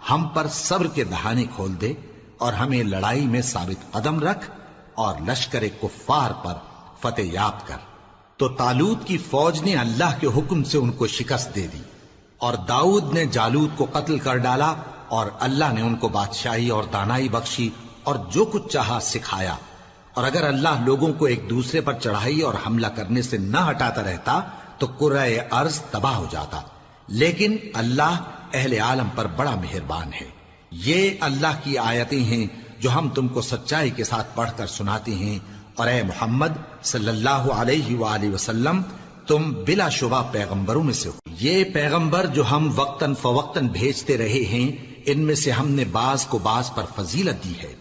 ہم پر صبر کے دہانے کھول دے اور ہمیں لڑائی میں ثابت قدم رکھ اور لشکر کفار پر فتح یاب کر۔ تو طالوت کی فوج نے اللہ کے حکم سے ان کو شکست دے دی، اور داؤد نے جالوت کو قتل کر ڈالا، اور اللہ نے ان کو بادشاہی اور دانائی بخشی اور جو کچھ چاہا سکھایا۔ اور اگر اللہ لوگوں کو ایک دوسرے پر چڑھائی اور حملہ کرنے سے نہ ہٹاتا رہتا تو کرۂ ارض تباہ ہو جاتا، لیکن اللہ اہل عالم پر بڑا مہربان ہے۔ یہ اللہ کی آیتیں ہیں جو ہم تم کو سچائی کے ساتھ پڑھ کر سناتے ہیں، اور اے محمد صلی اللہ علیہ وآلہ وسلم تم بلا شبہ پیغمبروں میں سے ہو۔ یہ پیغمبر جو ہم وقتاً فوقتاً بھیجتے رہے ہیں، ان میں سے ہم نے بعض کو بعض پر فضیلت دی ہے۔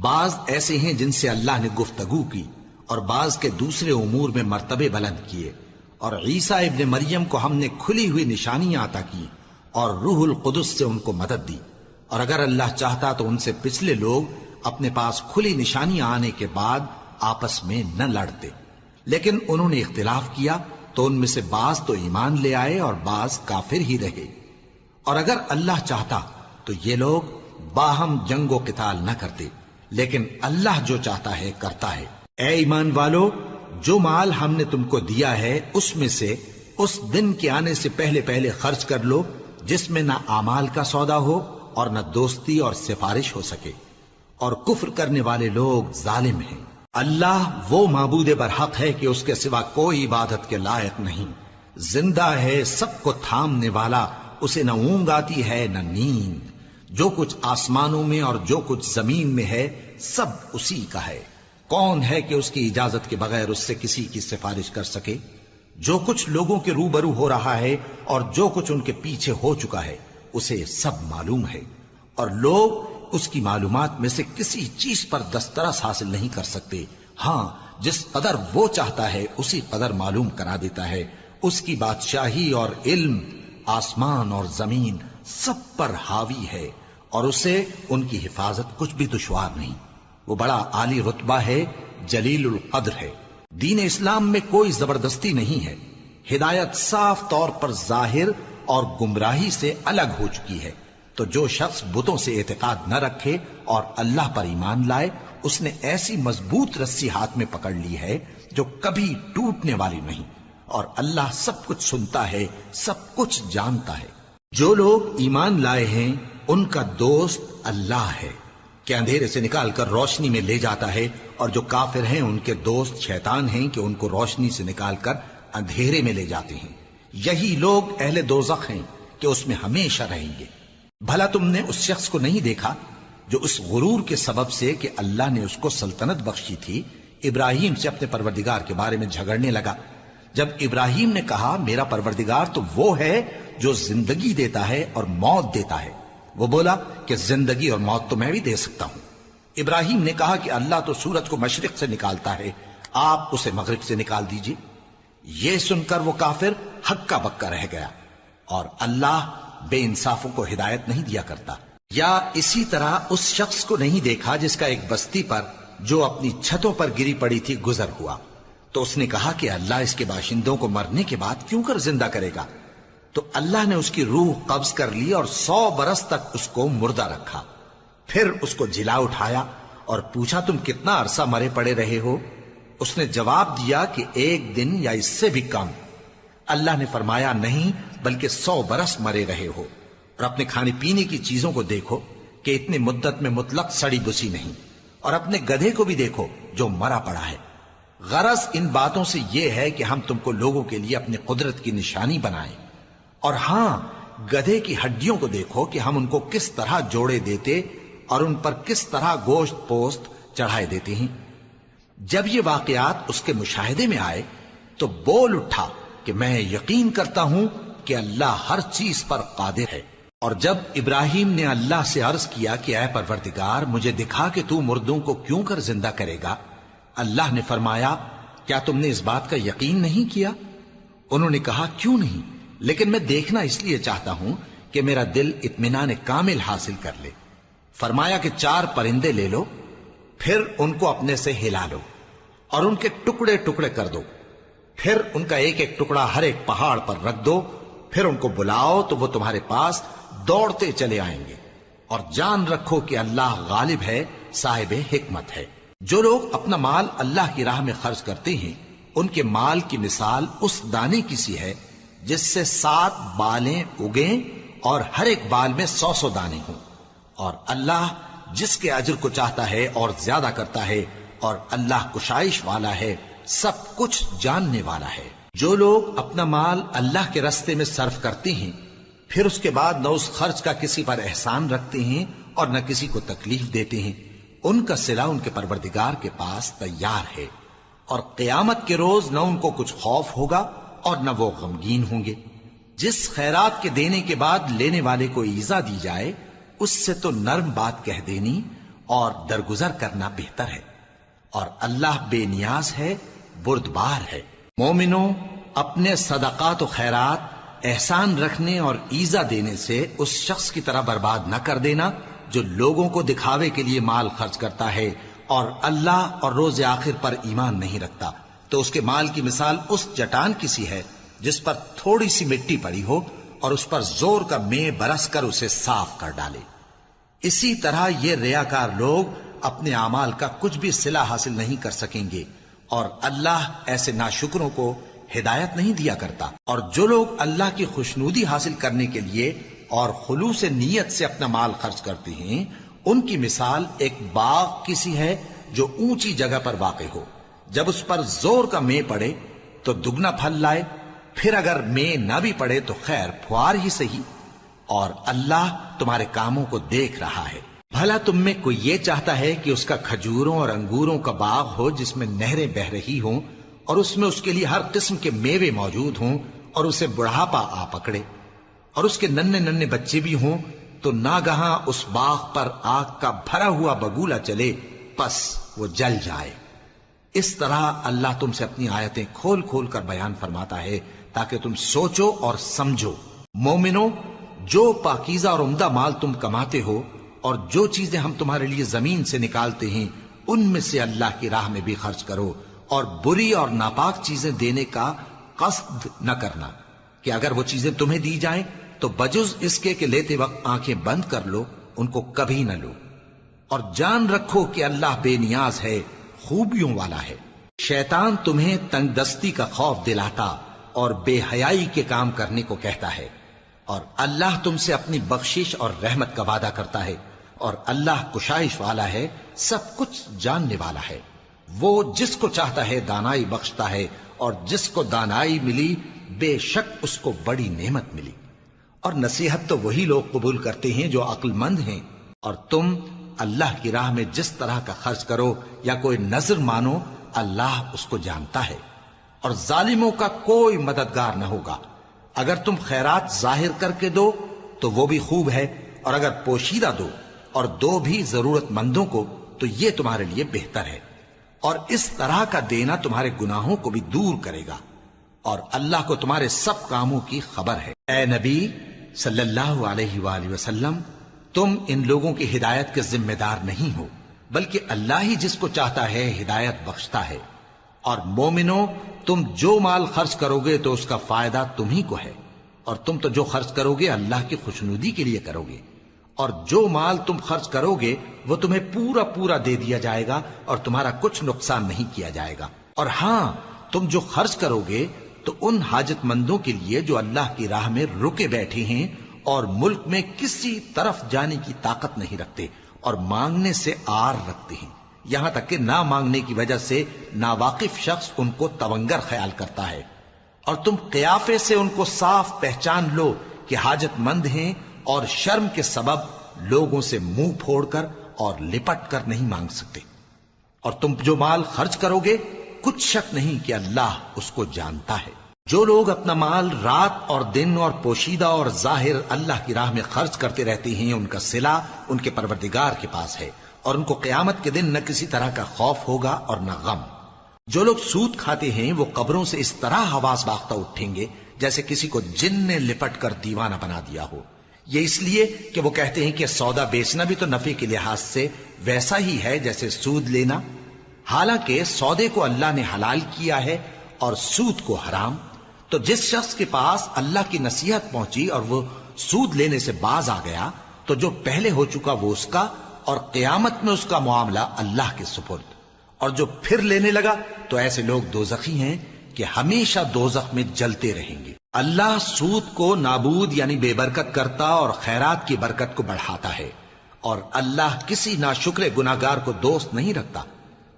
بعض ایسے ہیں جن سے اللہ نے گفتگو کی، اور بعض کے دوسرے امور میں مرتبے بلند کیے، اور عیسیٰ ابن مریم کو ہم نے کھلی ہوئی نشانیاں عطا کی اور روح القدس سے ان کو مدد دی، اور اگر اللہ چاہتا تو ان سے پچھلے لوگ اپنے پاس کھلی نشانیاں آنے کے بعد آپس میں نہ لڑتے، لیکن انہوں نے اختلاف کیا تو ان میں سے بعض تو ایمان لے آئے اور بعض کافر ہی رہے۔ اور اگر اللہ چاہتا تو یہ لوگ باہم جنگ و قتال نہ کرتے، لیکن اللہ جو چاہتا ہے کرتا ہے۔ اے ایمان والو، جو مال ہم نے تم کو دیا ہے اس میں سے اس دن کے آنے سے پہلے پہلے خرچ کر لو جس میں نہ اعمال کا سودا ہو اور نہ دوستی اور سفارش ہو سکے، اور کفر کرنے والے لوگ ظالم ہیں۔ اللہ وہ معبود برحق ہے کہ اس کے سوا کوئی عبادت کے لائق نہیں، زندہ ہے، سب کو تھامنے والا، اسے نہ اونگ آتی ہے نہ نیند، جو کچھ آسمانوں میں اور جو کچھ زمین میں ہے سب اسی کا ہے۔ کون ہے کہ اس کی اجازت کے بغیر اس سے کسی کی سفارش کر سکے؟ جو کچھ لوگوں کے روبرو ہو رہا ہے اور جو کچھ ان کے پیچھے ہو چکا ہے اسے سب معلوم ہے، اور لوگ اس کی معلومات میں سے کسی چیز پر دسترس حاصل نہیں کر سکتے۔ ہاں جس قدر وہ چاہتا ہے اسی قدر معلوم کرا دیتا ہے۔ اس کی بادشاہی اور علم آسمان اور زمین سب پر حاوی ہے، اور اسے ان کی حفاظت کچھ بھی دشوار نہیں۔ وہ بڑا عالی رتبہ ہے، جلیل القدر ہے۔ دین اسلام میں کوئی زبردستی نہیں ہے، ہدایت صاف طور پر ظاہر اور گمراہی سے الگ ہو چکی ہے۔ تو جو شخص بتوں سے اعتقاد نہ رکھے اور اللہ پر ایمان لائے، اس نے ایسی مضبوط رسی ہاتھ میں پکڑ لی ہے جو کبھی ٹوٹنے والی نہیں، اور اللہ سب کچھ سنتا ہے، سب کچھ جانتا ہے۔ جو لوگ ایمان لائے ہیں ان کا دوست اللہ ہے کہ اندھیرے سے نکال کر روشنی میں لے جاتا ہے، اور جو کافر ہیں ان کے دوست شیطان ہیں کہ ان کو روشنی سے نکال کر اندھیرے میں لے جاتے ہیں۔ یہی لوگ اہل دوزخ ہیں کہ اس میں ہمیشہ رہیں گے۔ بھلا تم نے اس شخص کو نہیں دیکھا جو اس غرور کے سبب سے کہ اللہ نے اس کو سلطنت بخشی تھی ابراہیم سے اپنے پروردگار کے بارے میں جھگڑنے لگا؟ جب ابراہیم نے کہا میرا پروردگار تو وہ ہے جو زندگی دیتا ہے اور موت دیتا ہے، وہ بولا کہ زندگی اور موت تو میں بھی دے سکتا ہوں۔ ابراہیم نے کہا کہ اللہ تو سورج کو مشرق سے نکالتا ہے، آپ اسے مغرب سے نکال دیجئے۔ یہ سن کر وہ کافر ہکا بکا رہ گیا، اور اللہ بے انصافوں کو ہدایت نہیں دیا کرتا۔ یا اسی طرح اس شخص کو نہیں دیکھا جس کا ایک بستی پر جو اپنی چھتوں پر گری پڑی تھی گزر ہوا، تو اس نے کہا کہ اللہ اس کے باشندوں کو مرنے کے بعد کیوں کر زندہ کرے گا؟ تو اللہ نے اس کی روح قبض کر لی اور 100 برس تک اس کو مردہ رکھا۔ پھر اس کو جلا اٹھایا اور پوچھا تم کتنا عرصہ مرے پڑے رہے ہو؟ اس نے جواب دیا کہ 1 دن یا اس سے بھی کم۔ اللہ نے فرمایا نہیں بلکہ 100 برس مرے رہے ہو، اور اپنے کھانے پینے کی چیزوں کو دیکھو کہ اتنی مدت میں مطلق سڑی بسی نہیں، اور اپنے گدھے کو بھی دیکھو جو مرا پڑا ہے۔ غرض ان باتوں سے یہ ہے کہ ہم تم کو لوگوں کے لیے اپنی قدرت کی نشانی بنائیں، اور ہاں گدھے کی ہڈیوں کو دیکھو کہ ہم ان کو کس طرح جوڑے دیتے اور ان پر کس طرح گوشت پوست چڑھائے دیتے ہیں۔ جب یہ واقعات اس کے مشاہدے میں آئے تو بول اٹھا کہ میں یقین کرتا ہوں کہ اللہ ہر چیز پر قادر ہے۔ اور جب ابراہیم نے اللہ سے عرض کیا کہ اے پروردگار مجھے دکھا کہ تو مردوں کو کیوں کر زندہ کرے گا، اللہ نے فرمایا کیا تم نے اس بات کا یقین نہیں کیا؟ انہوں نے کہا کیوں نہیں، لیکن میں دیکھنا اس لیے چاہتا ہوں کہ میرا دل اطمینان کامل حاصل کر لے۔ فرمایا کہ 4 پرندے لے لو، پھر ان کو اپنے سے ہلا لو اور ان کے ٹکڑے ٹکڑے کر دو، پھر ان کا ایک ایک ٹکڑا ہر ایک پہاڑ پر رکھ دو، پھر ان کو بلاؤ تو وہ تمہارے پاس دوڑتے چلے آئیں گے، اور جان رکھو کہ اللہ غالب ہے، صاحب حکمت ہے۔ جو لوگ اپنا مال اللہ کی راہ میں خرچ کرتے ہیں ان کے مال کی مثال اس دانے کی سی ہے جس سے 7 بالیں اگیں اور ہر ایک بال میں 100 دانے ہوں، اور اللہ جس کے اجر کو چاہتا ہے اور زیادہ کرتا ہے، اور اللہ کشائش والا ہے، سب کچھ جاننے والا ہے۔ جو لوگ اپنا مال اللہ کے راستے میں صرف کرتے ہیں پھر اس کے بعد نہ اس خرچ کا کسی پر احسان رکھتے ہیں اور نہ کسی کو تکلیف دیتے ہیں، ان کا صلہ ان کے پروردگار کے پاس تیار ہے، اور قیامت کے روز نہ ان کو کچھ خوف ہوگا اور نہ وہ غمگین ہوں گے۔ جس خیرات کے دینے کے بعد لینے والے کو ایذا دی جائے اس سے تو نرم بات کہہ دینی اور درگزر کرنا بہتر ہے، اور اللہ بے نیاز ہے، بردبار ہے۔ مومنوں، اپنے صدقات و خیرات احسان رکھنے اور ایذا دینے سے اس شخص کی طرح برباد نہ کر دینا جو لوگوں کو دکھاوے کے لیے مال خرچ کرتا ہے اور اللہ اور روز آخر پر ایمان نہیں رکھتا، تو اس کے مال کی مثال اس چٹان کی سی ہے جس پر تھوڑی سی مٹی پڑی ہو اور اس پر زور کا مے برس کر اسے صاف کر ڈالے۔ اسی طرح یہ ریاکار لوگ اپنے اعمال کا کچھ بھی صلہ حاصل نہیں کر سکیں گے، اور اللہ ایسے ناشکروں کو ہدایت نہیں دیا کرتا۔ اور جو لوگ اللہ کی خوشنودی حاصل کرنے کے لیے اور خلوص نیت سے اپنا مال خرچ کرتے ہیں ان کی مثال ایک باغ کی سی ہے جو اونچی جگہ پر واقع ہو، جب اس پر زور کا مے پڑے تو دگنا پھل لائے، پھر اگر مے نہ بھی پڑے تو خیر پھوار ہی صحیح، اور اللہ تمہارے کاموں کو دیکھ رہا ہے۔ بھلا تم میں کوئی یہ چاہتا ہے کہ اس کا کھجوروں اور انگوروں کا باغ ہو جس میں نہریں بہ رہی ہوں اور اس میں اس کے لیے ہر قسم کے میوے موجود ہوں، اور اسے بڑھاپا آ پکڑے اور اس کے ننھے ننھے بچے بھی ہوں، تو ناگہاں اس باغ پر آگ کا بھرا ہوا بگولا چلے، پس وہ جل جائے۔ اس طرح اللہ تم سے اپنی آیتیں کھول کھول کر بیان فرماتا ہے تاکہ تم سوچو اور سمجھو۔ مومنو، جو پاکیزہ اور عمدہ مال تم کماتے ہو اور جو چیزیں ہم تمہارے لیے زمین سے نکالتے ہیں ان میں سے اللہ کی راہ میں بھی خرچ کرو، اور بری اور ناپاک چیزیں دینے کا قصد نہ کرنا کہ اگر وہ چیزیں تمہیں دی جائیں تو بجز اس کے کہ لیتے وقت آنکھیں بند کر لو، ان کو کبھی نہ لو، اور جان رکھو کہ اللہ بے نیاز ہے، خوبیوں والا ہے۔ شیطان تمہیں تنگ دستی کا خوف دلاتا اور بے حیائی کے کام کرنے کو کہتا ہے، اور اللہ تم سے اپنی بخشش اور رحمت کا وعدہ کرتا ہے، اور اللہ کشائش والا ہے، سب کچھ جاننے والا ہے۔ وہ جس کو چاہتا ہے دانائی بخشتا ہے، اور جس کو دانائی ملی بے شک اس کو بڑی نعمت ملی۔ اور نصیحت تو وہی لوگ قبول کرتے ہیں جو عقل مند ہیں، اور تم اللہ کی راہ میں جس طرح کا خرچ کرو یا کوئی نذر مانو اللہ اس کو جانتا ہے۔ اور ظالموں کا کوئی مددگار نہ ہوگا۔ اگر تم خیرات ظاہر کر کے دو تو وہ بھی خوب ہے، اور اگر پوشیدہ دو اور دو بھی ضرورت مندوں کو تو یہ تمہارے لیے بہتر ہے، اور اس طرح کا دینا تمہارے گناہوں کو بھی دور کرے گا، اور اللہ کو تمہارے سب کاموں کی خبر ہے۔ اے نبی صلی اللہ علیہ وآلہ وسلم، تم ان لوگوں کی ہدایت کے ذمہ دار نہیں ہو، بلکہ اللہ ہی جس کو چاہتا ہے ہدایت بخشتا ہے۔ اور مومنو، تم جو مال خرچ کرو گے تو اس کا فائدہ تم ہی کو ہے، اور تم تو جو خرچ کرو گے اللہ کی خوشنودی کے لیے کرو گے، اور جو مال تم خرچ کرو گے وہ تمہیں پورا پورا دے دیا جائے گا اور تمہارا کچھ نقصان نہیں کیا جائے گا۔ اور ہاں، تم جو خرچ کرو گے تو ان حاجت مندوں کے لیے جو اللہ کی راہ میں رکے بیٹھے ہیں اور ملک میں کسی طرف جانے کی طاقت نہیں رکھتے اور مانگنے سے آر رکھتے ہیں، یہاں تک کہ نہ مانگنے کی وجہ سے ناواقف شخص ان کو تونگر خیال کرتا ہے، اور تم قیافے سے ان کو صاف پہچان لو کہ حاجت مند ہیں، اور شرم کے سبب لوگوں سے منہ پھوڑ کر اور لپٹ کر نہیں مانگ سکتے۔ اور تم جو مال خرچ کرو گے کچھ شک نہیں کہ اللہ اس کو جانتا ہے۔ جو لوگ اپنا مال رات اور دن اور پوشیدہ اور ظاہر اللہ کی راہ میں خرچ کرتے رہتے ہیں، ان کا صلہ ان کے پروردگار کے پاس ہے، اور ان کو قیامت کے دن نہ کسی طرح کا خوف ہوگا اور نہ غم۔ جو لوگ سود کھاتے ہیں وہ قبروں سے اس طرح حواس باختہ اٹھیں گے جیسے کسی کو جن نے لپٹ کر دیوانہ بنا دیا ہو، یہ اس لیے کہ وہ کہتے ہیں کہ سودا بیچنا بھی تو نفع کے لحاظ سے ویسا ہی ہے جیسے سود لینا، حالانکہ سودے کو اللہ نے حلال کیا ہے اور سود کو حرام۔ تو جس شخص کے پاس اللہ کی نصیحت پہنچی اور وہ سود لینے سے باز آ گیا تو جو پہلے ہو چکا وہ اس کا، اور قیامت میں اس کا معاملہ اللہ کے سپرد۔ اور جو پھر لینے لگا تو ایسے لوگ دوزخی ہیں کہ ہمیشہ دوزخ میں جلتے رہیں گے۔ اللہ سود کو نابود یعنی بے برکت کرتا اور خیرات کی برکت کو بڑھاتا ہے، اور اللہ کسی ناشکر گناہگار کو دوست نہیں رکھتا۔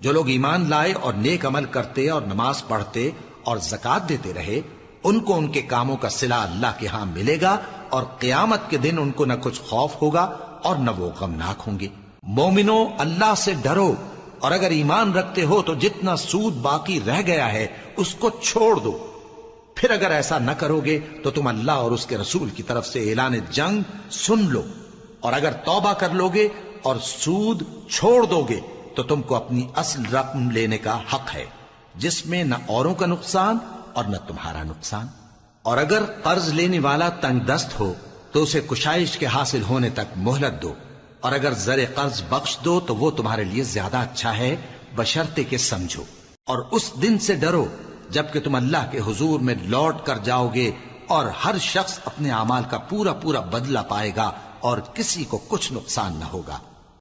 جو لوگ ایمان لائے اور نیک عمل کرتے اور نماز پڑھتے اور زکوٰۃ دیتے رہے، ان کو ان کے کاموں کا صلہ اللہ کے ہاں ملے گا، اور قیامت کے دن ان کو نہ کچھ خوف ہوگا اور نہ وہ غمناک ہوں گے۔ مومنو، اللہ سے ڈرو، اور اگر ایمان رکھتے ہو تو جتنا سود باقی رہ گیا ہے اس کو چھوڑ دو۔ پھر اگر ایسا نہ کرو گے تو تم اللہ اور اس کے رسول کی طرف سے اعلان جنگ سن لو، اور اگر توبہ کر لو گے اور سود چھوڑ دو گے تو تم کو اپنی اصل رقم لینے کا حق ہے، جس میں نہ اوروں کا نقصان اور نہ تمہارا نقصان۔ اور اگر قرض لینے والا تنگ دست ہو تو اسے کشائش کے حاصل ہونے تک مہلت دو، اور اگر زر قرض بخش دو تو وہ تمہارے لیے زیادہ اچھا ہے، بشرطے کہ سمجھو۔ اور اس دن سے ڈرو جبکہ تم اللہ کے حضور میں لوٹ کر جاؤ گے، اور ہر شخص اپنے اعمال کا پورا پورا بدلہ پائے گا اور کسی کو کچھ نقصان نہ ہوگا۔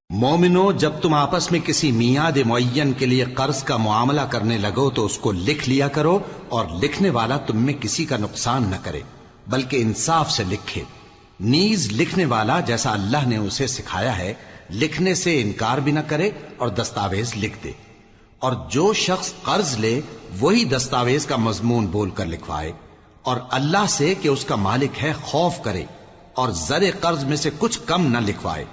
مومنو، جب تم آپس میں کسی میعاد معین کے لیے قرض کا معاملہ کرنے لگو تو اس کو لکھ لیا کرو، اور لکھنے والا تم میں کسی کا نقصان نہ کرے بلکہ انصاف سے لکھے۔ نیز لکھنے والا جیسا اللہ نے اسے سکھایا ہے لکھنے سے انکار بھی نہ کرے اور دستاویز لکھ دے، اور جو شخص قرض لے وہی دستاویز کا مضمون بول کر لکھوائے، اور اللہ سے کہ اس کا مالک ہے خوف کرے، اور زر قرض میں سے کچھ کم نہ لکھوائے۔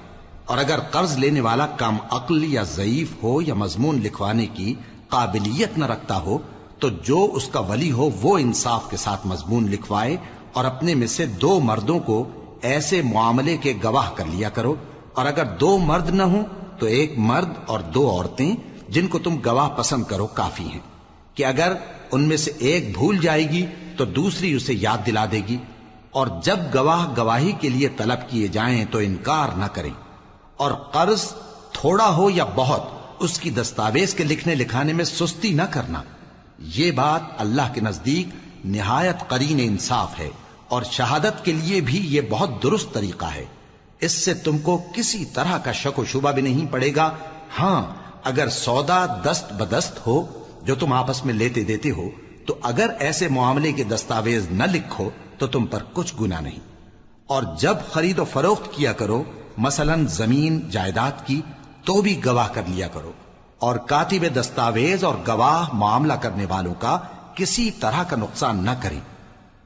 اور اگر قرض لینے والا کم عقل یا ضعیف ہو یا مضمون لکھوانے کی قابلیت نہ رکھتا ہو تو جو اس کا ولی ہو وہ انصاف کے ساتھ مضمون لکھوائے، اور اپنے میں سے 2 مردوں کو ایسے معاملے کے گواہ کر لیا کرو، اور اگر 2 مرد نہ ہوں تو 1 مرد اور 2 عورتیں جن کو تم گواہ پسند کرو کافی ہیں، کہ اگر ان میں سے ایک بھول جائے گی تو دوسری اسے یاد دلا دے گی، اور جب گواہ گواہی کے لیے طلب کیے جائیں تو انکار نہ کریں۔ اور قرض تھوڑا ہو یا بہت اس کی دستاویز کے لکھنے لکھانے میں سستی نہ کرنا، یہ بات اللہ کے نزدیک نہایت قرین انصاف ہے، اور شہادت کے لیے بھی یہ بہت درست طریقہ ہے۔ اس سے تم کو کسی طرح کا شک و شبہ بھی نہیں پڑے گا۔ ہاں، اگر سودا دست بدست ہو جو تم آپس میں لیتے دیتے ہو تو اگر ایسے معاملے کے دستاویز نہ لکھو تو تم پر کچھ گناہ نہیں۔ اور جب خرید و فروخت کیا کرو، مثلا زمین جائیداد کی، تو بھی گواہ کر لیا کرو، اور کاتب دستاویز اور گواہ معاملہ کرنے والوں کا کسی طرح کا نقصان نہ کریں۔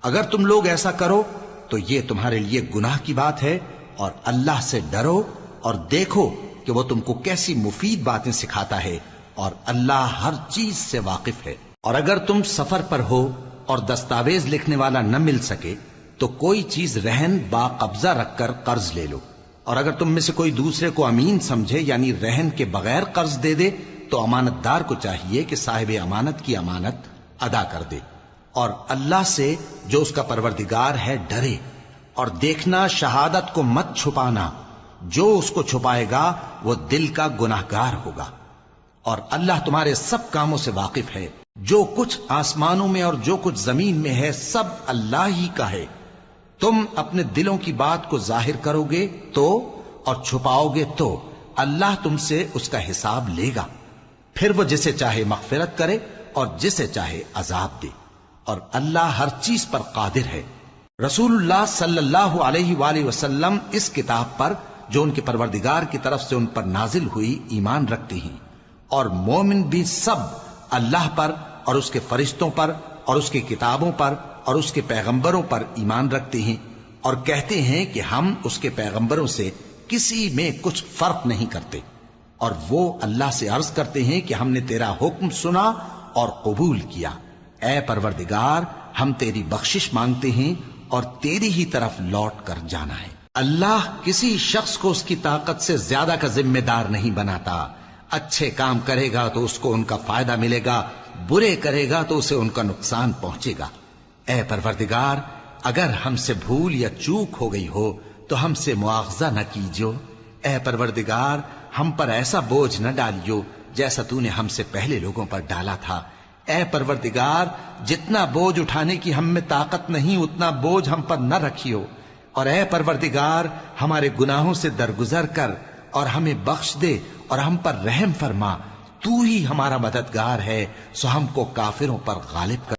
اگر تم لوگ ایسا کرو تو یہ تمہارے لیے گناہ کی بات ہے، اور اللہ سے ڈرو اور دیکھو کہ وہ تم کو کیسی مفید باتیں سکھاتا ہے، اور اللہ ہر چیز سے واقف ہے۔ اور اگر تم سفر پر ہو اور دستاویز لکھنے والا نہ مل سکے تو کوئی چیز رہن با قبضہ رکھ کر قرض لے لو، اور اگر تم میں سے کوئی دوسرے کو امین سمجھے یعنی رہن کے بغیر قرض دے دے تو امانت دار کو چاہیے کہ صاحب امانت کی امانت ادا کر دے، اور اللہ سے جو اس کا پروردگار ہے ڈرے، اور دیکھنا شہادت کو مت چھپانا، جو اس کو چھپائے گا وہ دل کا گناہگار ہوگا، اور اللہ تمہارے سب کاموں سے واقف ہے، جو کچھ آسمانوں میں اور جو کچھ زمین میں ہے سب اللہ ہی کا ہے۔ تم اپنے دلوں کی بات کو ظاہر کرو گے تو اور چھپاؤ گے تو اللہ تم سے اس کا حساب لے گا، پھر وہ جسے چاہے مغفرت کرے اور جسے چاہے عذاب دے، اور اللہ ہر چیز پر قادر ہے۔ رسول اللہ صلی اللہ علیہ وآلہ وسلم اس کتاب پر جو ان کے پروردگار کی طرف سے ان پر نازل ہوئی ایمان رکھتے ہیں، اور مومن بھی سب اللہ پر اور اس کے فرشتوں پر اور اس کی کتابوں پر اور اس کے پیغمبروں پر ایمان رکھتے ہیں، اور کہتے ہیں کہ ہم اس کے پیغمبروں سے کسی میں کچھ فرق نہیں کرتے، اور وہ اللہ سے عرض کرتے ہیں کہ ہم نے تیرا حکم سنا اور قبول کیا، اے پروردگار ہم تیری بخشش مانگتے ہیں اور تیری ہی طرف لوٹ کر جانا ہے۔ اللہ کسی شخص کو اس کی طاقت سے زیادہ کا ذمہ دار نہیں بناتا، اچھے کام کرے گا تو اس کو ان کا فائدہ ملے گا، برے کرے گا تو اسے ان کا نقصان پہنچے گا۔ اے پروردگار اگر ہم سے بھول یا چوک ہو گئی ہو تو ہم سے مواخذہ نہ کیجو، اے پروردگار ہم پر ایسا بوجھ نہ ڈالیو جیسا تو نے ہم سے پہلے لوگوں پر ڈالا تھا، اے پروردگار جتنا بوجھ اٹھانے کی ہم میں طاقت نہیں اتنا بوجھ ہم پر نہ رکھیو، اور اے پروردگار ہمارے گناہوں سے درگزر کر اور ہمیں بخش دے اور ہم پر رحم فرما، تو ہی ہمارا مددگار ہے، سو ہم کو کافروں پر غالب کر۔